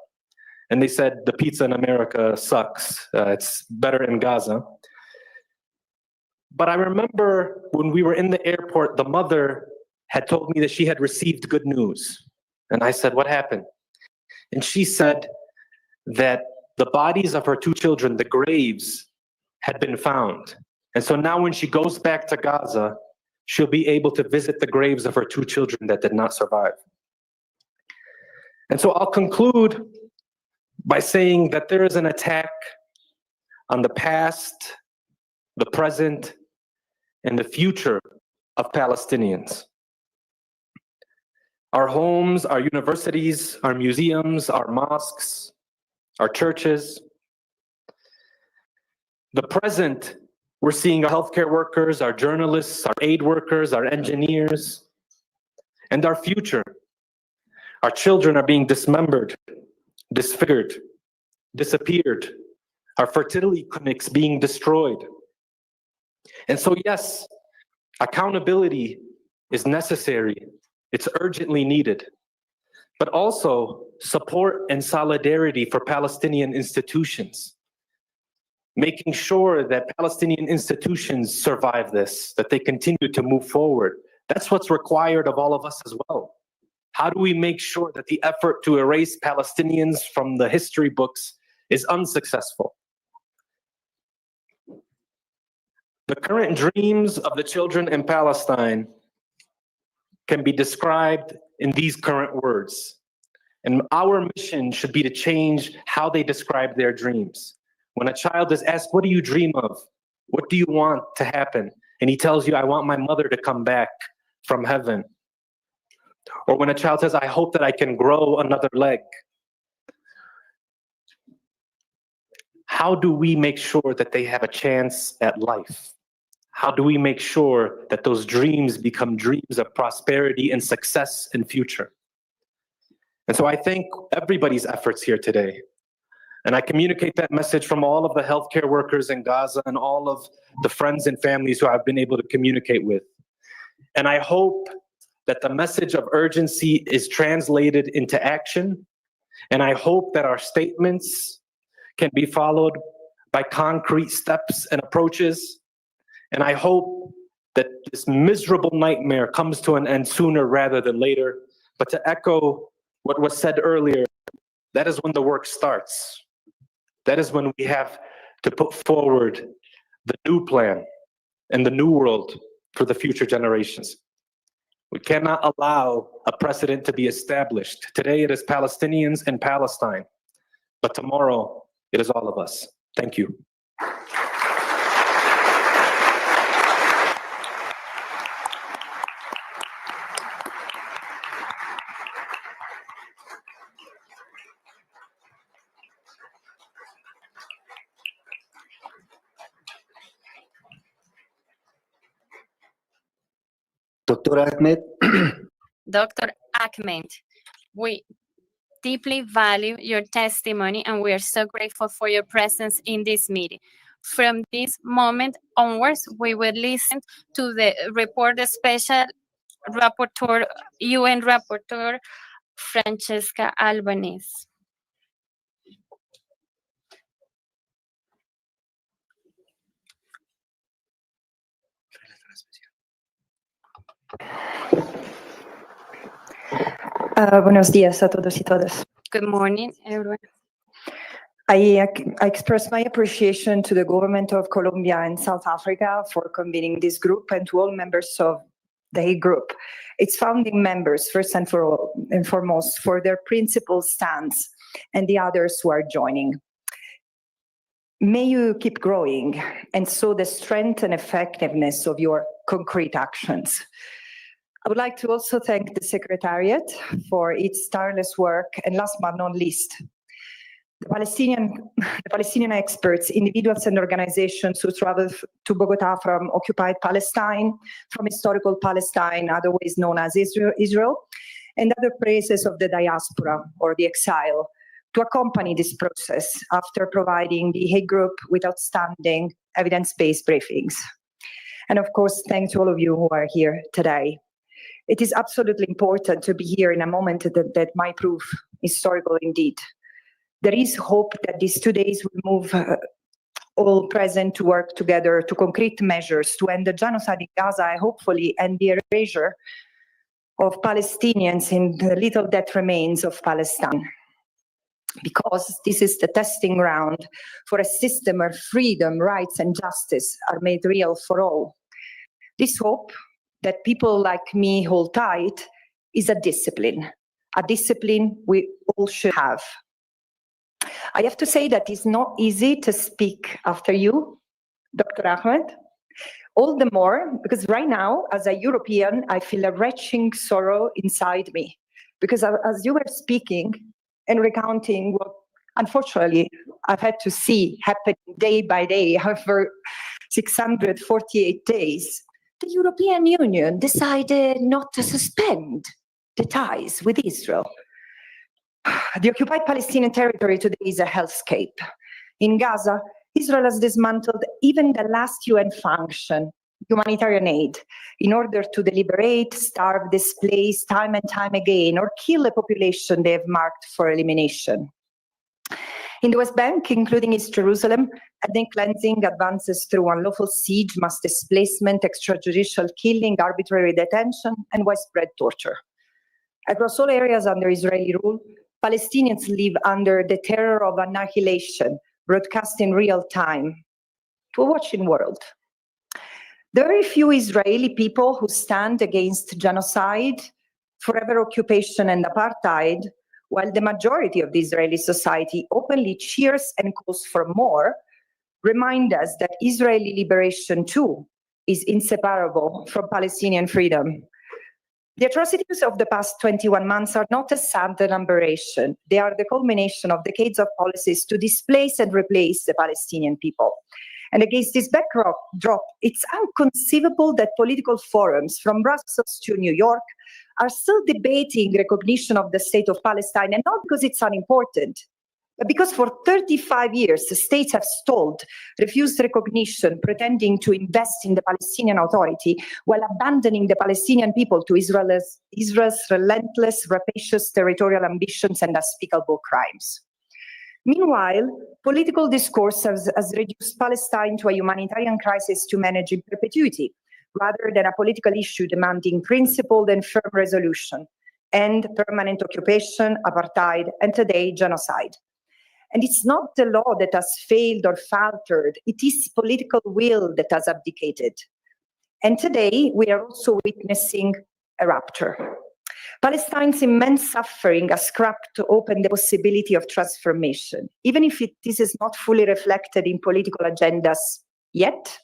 And they said, the pizza in America sucks. It's better in Gaza. But I remember when we were in the airport, the mother had told me that she had received good news. And I said, what happened? And she said that the bodies of her two children, the graves, had been found. And so now when she goes back to Gaza, she'll be able to visit the graves of her two children that did not survive. And so I'll conclude by saying that there is an attack on the past, the present, and the future of Palestinians. Our homes, our universities, our museums, our mosques, our churches. The present, we're seeing our healthcare workers, our journalists, our aid workers, our engineers. And our future, our children are being dismembered, disfigured, disappeared. Our fertility clinics being destroyed. And so yes, accountability is necessary. It's urgently needed. But also support and solidarity for Palestinian institutions. Making sure that Palestinian institutions survive this, that they continue to move forward. That's what's required of all of us as well. How do we make sure that the effort to erase Palestinians from the history books is unsuccessful? The current dreams of the children in Palestine can be described in these current words. And our mission should be to change how they describe their dreams. When a child is asked, what do you dream of? What do you want to happen? And he tells you, I want my mother to come back from heaven. Or when a child says, I hope that I can grow another leg. How do we make sure that they have a chance at life? How do we make sure that those dreams become dreams of prosperity and success in future? And so I thank everybody's efforts here today. And I communicate that message from all of the healthcare workers in Gaza and all of the friends and families who I've been able to communicate with. And I hope that the message of urgency is translated into action. And I hope that our statements can be followed by concrete steps and approaches. And I hope that this miserable nightmare comes to an end sooner rather than later. But to echo what was said earlier, that is when the work starts. That is when we have to put forward the new plan and the new world for the future generations. We cannot allow a precedent to be established. Today it is Palestinians and Palestine, but tomorrow it is all of us. Thank you. Dr. Ahmed, Dr. Ahmed, we deeply value your testimony and we are so grateful for your presence in this meeting. From this moment onwards, we will listen to the report, the Special Rapporteur, UN Rapporteur Francesca Albanese. Buenos días a todos y todas. Good morning, everyone. I express my appreciation to the government of Colombia and South Africa for convening this group and to all members of the Hague Group, its founding members, first and foremost, for their principled stance, and the others who are joining. May you keep growing and show the strength and effectiveness of your concrete actions. I would like to also thank the Secretariat for its tireless work, and last but not least, the Palestinian experts, individuals and organizations who traveled to Bogotá from occupied Palestine, from historical Palestine, otherwise known as Israel, and other places of the diaspora or the exile, to accompany this process after providing the Hague Group with outstanding evidence-based briefings. And of course, thanks to all of you who are here today. It is absolutely important to be here in a moment that might prove historical indeed. There is hope that these 2 days will move all present to work together to concrete measures to end the genocide in Gaza and hopefully end the erasure of Palestinians in the little that remains of Palestine. Because this is the testing ground for a system where freedom, rights, and justice are made real for all. This hope that people like me hold tight is a discipline we all should have. I have to say that it's not easy to speak after you, Dr. Ahmed, all the more because right now, as a European, I feel a retching sorrow inside me. Because as you were speaking and recounting what, unfortunately, I've had to see happen day by day over 648 days, the European Union decided not to suspend the ties with Israel. The occupied Palestinian territory today is a hellscape. In Gaza, Israel has dismantled even the last UN function, humanitarian aid, in order to deliberate, starve, displace time and time again, or kill a population they have marked for elimination. In the West Bank, including East Jerusalem, ethnic cleansing advances through unlawful siege, mass displacement, extrajudicial killing, arbitrary detention, and widespread torture. Across all areas under Israeli rule, Palestinians live under the terror of annihilation, broadcast in real time to a watching world. There are very few Israeli people who stand against genocide, forever occupation, and apartheid, while the majority of the Israeli society openly cheers and calls for more, remind us that Israeli liberation too is inseparable from Palestinian freedom. The atrocities of the past 21 months are not a sad aberration. They are the culmination of decades of policies to displace and replace the Palestinian people. And against this backdrop, it's inconceivable that political forums from Brussels to New York are still debating recognition of the state of Palestine, and not because it's unimportant, but because for 35 years, the states have stalled, refused recognition, pretending to invest in the Palestinian Authority, while abandoning the Palestinian people to Israel's relentless, rapacious territorial ambitions and unspeakable crimes. Meanwhile, political discourse has reduced Palestine to a humanitarian crisis to manage in perpetuity, rather than a political issue demanding principled and firm resolution, and permanent occupation, apartheid, and today, genocide. And it's not the law that has failed or faltered, it is political will that has abdicated. And today, we are also witnessing a rupture. Palestine's immense suffering has cracked open the possibility of transformation, even if this is not fully reflected in political agendas yet.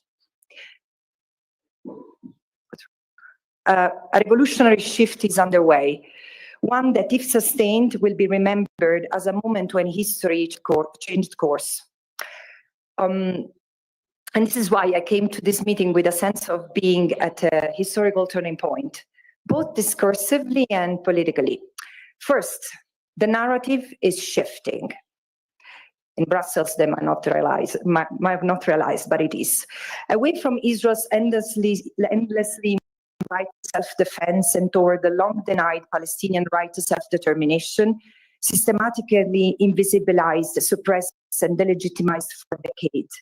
A revolutionary shift is underway, one that, if sustained, will be remembered as a moment when history changed course. And this is why I came to this meeting with a sense of being at a historical turning point, both discursively and politically. First, the narrative is shifting. In Brussels, they might have not realized, but it is. Away from Israel's endlessly right to self-defense and toward the long-denied Palestinian right to self-determination, systematically invisibilized, suppressed, and delegitimized for decades.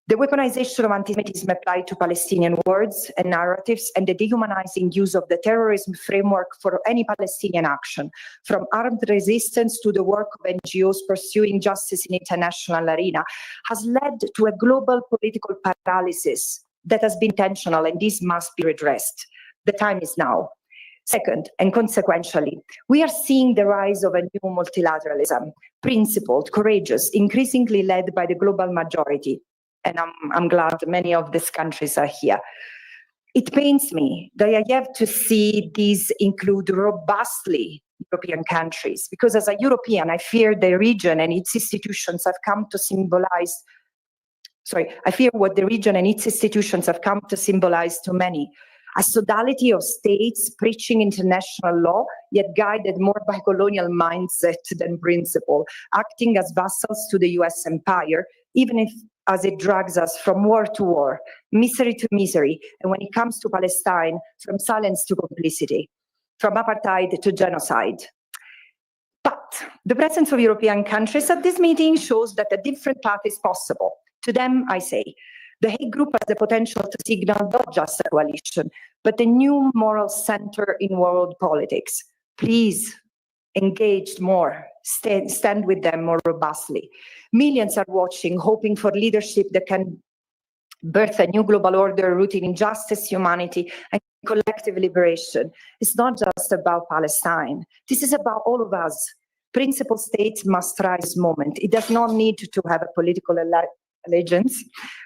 The weaponization of anti-Semitism applied to Palestinian words and narratives, and the dehumanizing use of the terrorism framework for any Palestinian action, from armed resistance to the work of NGOs pursuing justice in international arena, has led to a global political paralysis that has been intentional, and this must be redressed. The time is now. Second, and consequentially, we are seeing the rise of a new multilateralism, principled, courageous, increasingly led by the global majority. And I'm glad many of these countries are here. It pains me that I have to see these include robustly European countries, because as a European, I fear the region and its institutions have come to symbolize, I fear what the region and its institutions have come to symbolize to many. A sodality of states preaching international law, yet guided more by colonial mindset than principle, acting as vassals to the US empire, even if as it drags us from war to war, misery to misery, and when it comes to Palestine, from silence to complicity, from apartheid to genocide. But the presence of European countries at this meeting shows that a different path is possible. To them, I say, the Hague Group has the potential to signal not just a coalition, but a new moral center in world politics. Please engage more, stand with them more robustly. Millions are watching, hoping for leadership that can birth a new global order rooted in justice, humanity, and collective liberation. It's not just about Palestine. This is about all of us. Principal states must rise this moment. It does not need to have a political allegiance,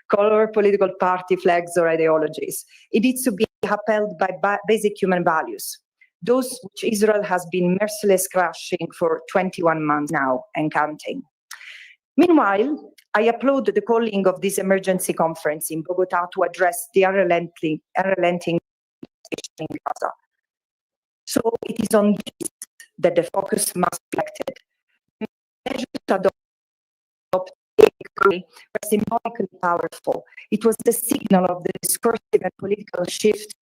color, political party, flags, or ideologies. It needs to be upheld by basic human values, those which Israel has been mercilessly crushing for 21 months now and counting. Meanwhile, I applaud the calling of this emergency conference in Bogotá to address the unrelenting situation in Gaza. So it is on this that the focus must be directed. Measures adopted were symbolically powerful. It was the signal of the discursive and political shift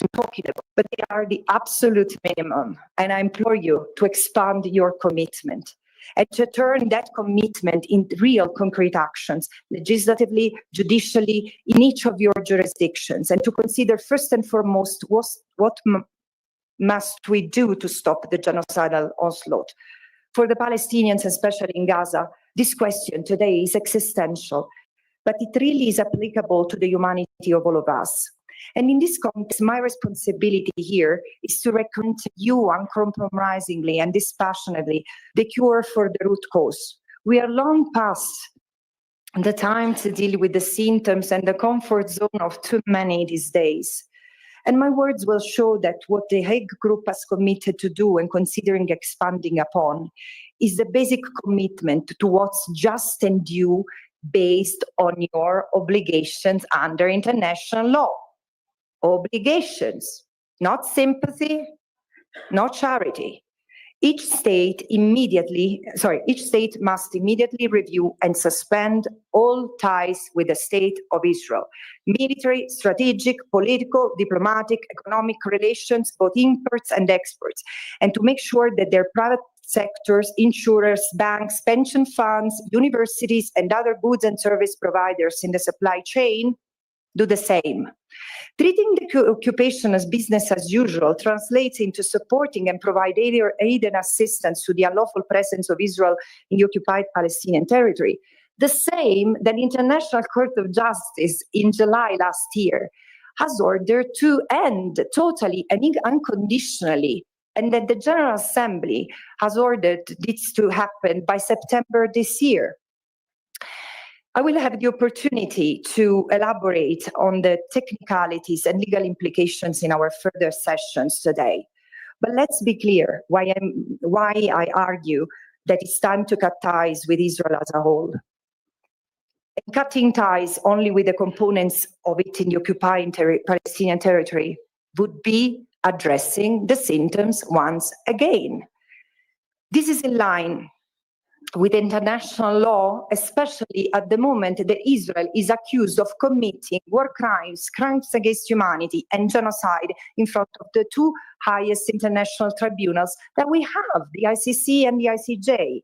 I'm talking about, but they are the absolute minimum. And I implore you to expand your commitment and to turn that commitment into real concrete actions, legislatively, judicially, in each of your jurisdictions, and to consider first and foremost what must we do to stop the genocidal onslaught. For the Palestinians, especially in Gaza, this question today is existential, but it really is applicable to the humanity of all of us. And in this context, my responsibility here is to recommend to you uncompromisingly and dispassionately the cure for the root cause. We are long past the time to deal with the symptoms and the comfort zone of too many these days. And my words will show that what the Hague Group has committed to do and considering expanding upon is the basic commitment to what's just and due based on your obligations under international law. Obligations, not sympathy, not charity. Each state must immediately review and suspend all ties with the state of Israel. Military, strategic, political, diplomatic, economic relations, both imports and exports, and to make sure that their private sectors, insurers, banks, pension funds, universities, and other goods and service providers in the supply chain do the same. Treating the occupation as business as usual translates into supporting and providing aid and assistance to the unlawful presence of Israel in the occupied Palestinian territory. The same that the International Court of Justice in July last year has ordered to end totally and unconditionally, and that the General Assembly has ordered this to happen by September this year. I will have the opportunity to elaborate on the technicalities and legal implications in our further sessions today. But let's be clear why I argue that it's time to cut ties with Israel as a whole. And cutting ties only with the components of it in the occupied Palestinian territory would be addressing the symptoms once again. This is in line with international law, especially at the moment that Israel is accused of committing war crimes, crimes against humanity, and genocide in front of the two highest international tribunals that we have, the ICC and the ICJ.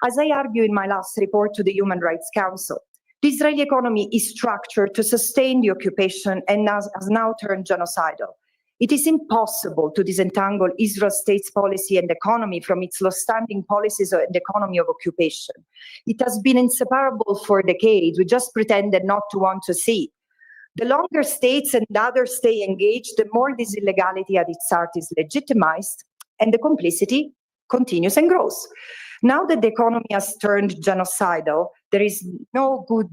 As I argue in my last report to the Human Rights Council, the Israeli economy is structured to sustain the occupation and has now turned genocidal. It is impossible to disentangle Israel's state's policy and economy from its long-standing policies and economy of occupation. It has been inseparable for decades. We just pretended not to want to see. The longer states and others stay engaged, the more this illegality at its heart is legitimized, and the complicity continues and grows. Now that the economy has turned genocidal, there is no good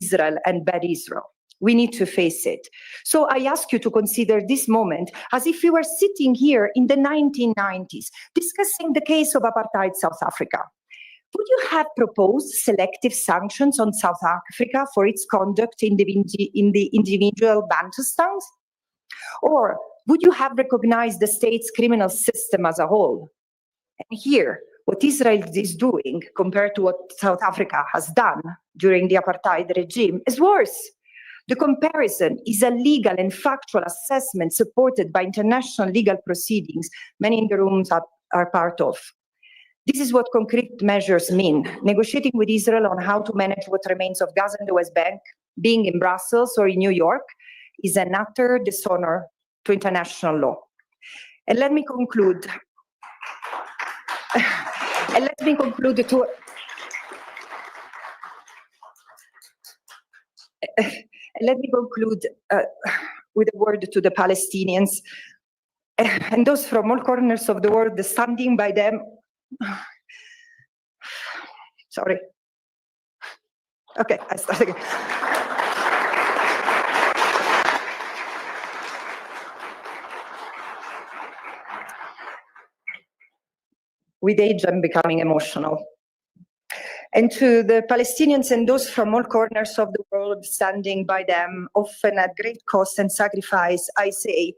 Israel and bad Israel. We need to face it. So I ask you to consider this moment as if we were sitting here in the 1990s, discussing the case of apartheid South Africa. Would you have proposed selective sanctions on South Africa for its conduct in the individual Bantustans? Or would you have recognized the state's criminal system as a whole? And here, what Israel is doing compared to what South Africa has done during the apartheid regime is worse. The comparison is a legal and factual assessment supported by international legal proceedings many in the rooms are part of. This is what concrete measures mean. Negotiating with Israel on how to manage what remains of Gaza and the West Bank, being in Brussels or in New York, is an utter dishonor to international law. And let me conclude. With a word to the Palestinians and those from all corners of the world standing by them. Sorry. Okay, I start again. With age, I'm becoming emotional. And to the Palestinians and those from all corners of the world standing by them, often at great cost and sacrifice, I say,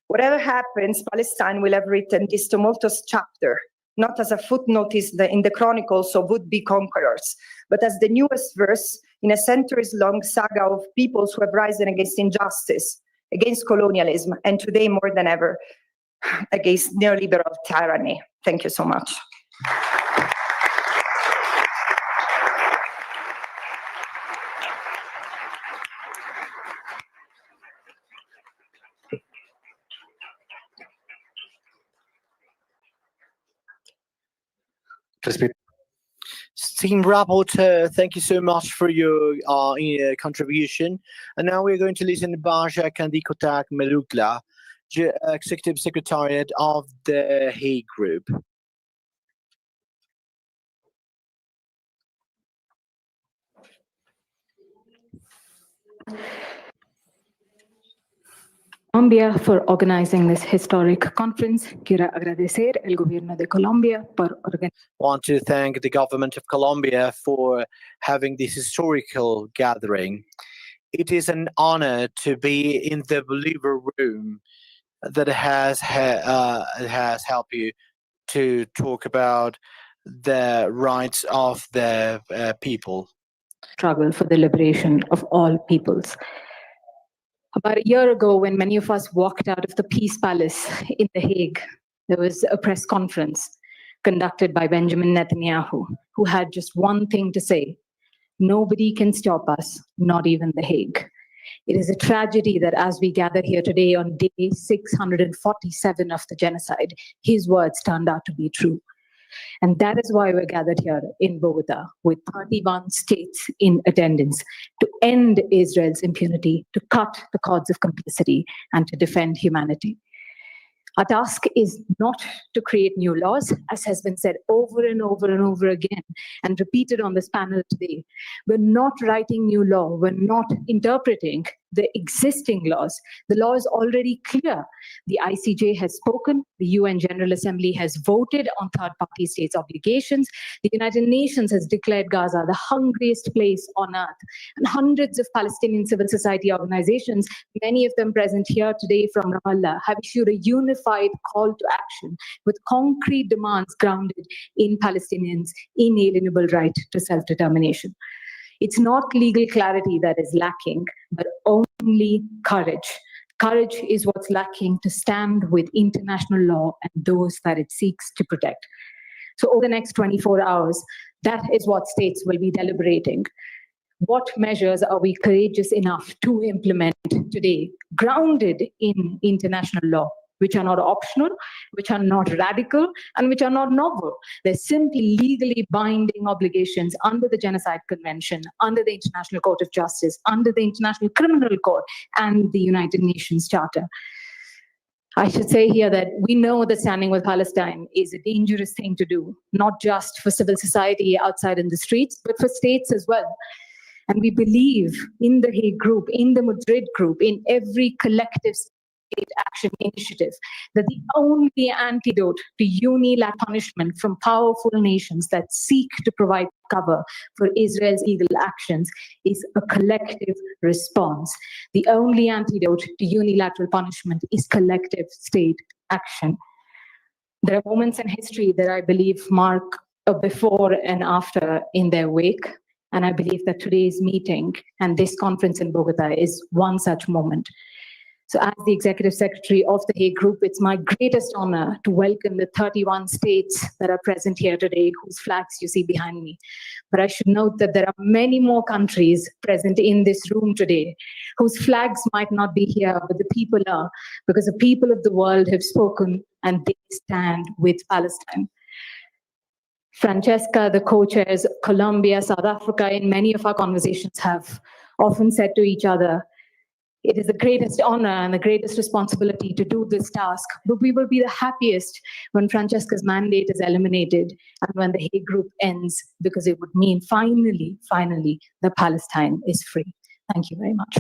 whatever happens, Palestine will have written this tumultuous chapter, not as a footnote in the chronicles of would-be conquerors, but as the newest verse in a centuries-long saga of peoples who have risen against injustice, against colonialism, and today more than ever, against neoliberal tyranny. Thank you so much. Esteemed Rapporteur, thank you so much for your contribution. And now we're going to listen to Baja Kandikotak Melukla, Executive Secretariat of the Hague Group. Colombia for organizing this historic conference. Quiero agradecer el gobierno de Colombia por organizar. Want to thank the government of Colombia for having this historical gathering. It is an honor to be in the believer room that has helped you to talk about the rights of the people. Struggle for the liberation of all peoples. About a year ago, when many of us walked out of the Peace Palace in The Hague, there was a press conference conducted by Benjamin Netanyahu, who had just one thing to say: nobody can stop us, not even The Hague. It is a tragedy that as we gather here today on day 647 of the genocide, his words turned out to be true. And that is why we're gathered here in Bogotá, with 31 states in attendance, to end Israel's impunity, to cut the cords of complicity, and to defend humanity. Our task is not to create new laws, as has been said over and over and over again, and repeated on this panel today. We're not writing new law. We're not interpreting the existing laws. The law is already clear. The ICJ has spoken. The UN General Assembly has voted on third-party states' obligations. The United Nations has declared Gaza the hungriest place on earth. And hundreds of Palestinian civil society organizations, many of them present here today from Ramallah, have issued a unified call to action with concrete demands grounded in Palestinians' inalienable right to self-determination. It's not legal clarity that is lacking, but only courage. Courage is what's lacking to stand with international law and those that it seeks to protect. So over the next 24 hours, that is what states will be deliberating. What measures are we courageous enough to implement today, grounded in international law, which are not optional, which are not radical, and which are not novel? They're simply legally binding obligations under the Genocide Convention, under the International Court of Justice, under the International Criminal Court, and the United Nations Charter. I should say here that we know that standing with Palestine is a dangerous thing to do, not just for civil society outside in the streets, but for states as well. And we believe in the Hague Group, in the Madrid Group, in every collective state action initiative, that the only antidote to unilateral punishment from powerful nations that seek to provide cover for Israel's illegal actions is a collective response. The only antidote to unilateral punishment is collective state action. There are moments in history that I believe mark a before and after in their wake. And I believe that today's meeting and this conference in Bogotá is one such moment. So as the Executive Secretary of the Hague Group, it's my greatest honor to welcome the 31 states that are present here today, whose flags you see behind me. But I should note that there are many more countries present in this room today, whose flags might not be here, but the people are, because the people of the world have spoken and they stand with Palestine. Francesca, the co-chairs, Colombia, South Africa, in many of our conversations have often said to each other, it is the greatest honor and the greatest responsibility to do this task, but we will be the happiest when Francesca's mandate is eliminated and when the Hague Group ends, because it would mean finally, that Palestine is free. Thank you very much.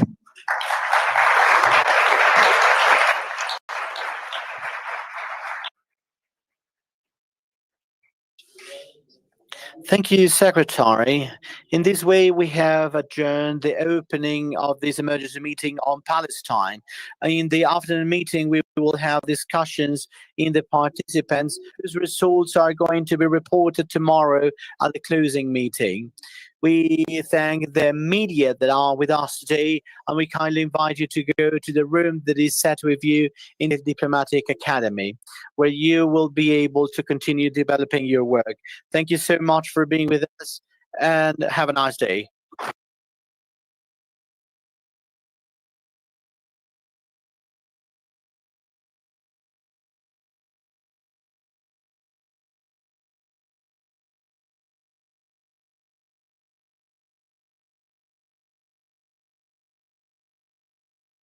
Thank you, Secretary. In this way, we have adjourned the opening of this emergency meeting on Palestine. In the afternoon meeting, we will have discussions in the participants whose results are going to be reported tomorrow at the closing meeting. We thank the media that are with us today, and we kindly invite you to go to the room that is set with you in the Diplomatic Academy, where you will be able to continue developing your work. Thank you so much for being with us, and have a nice day.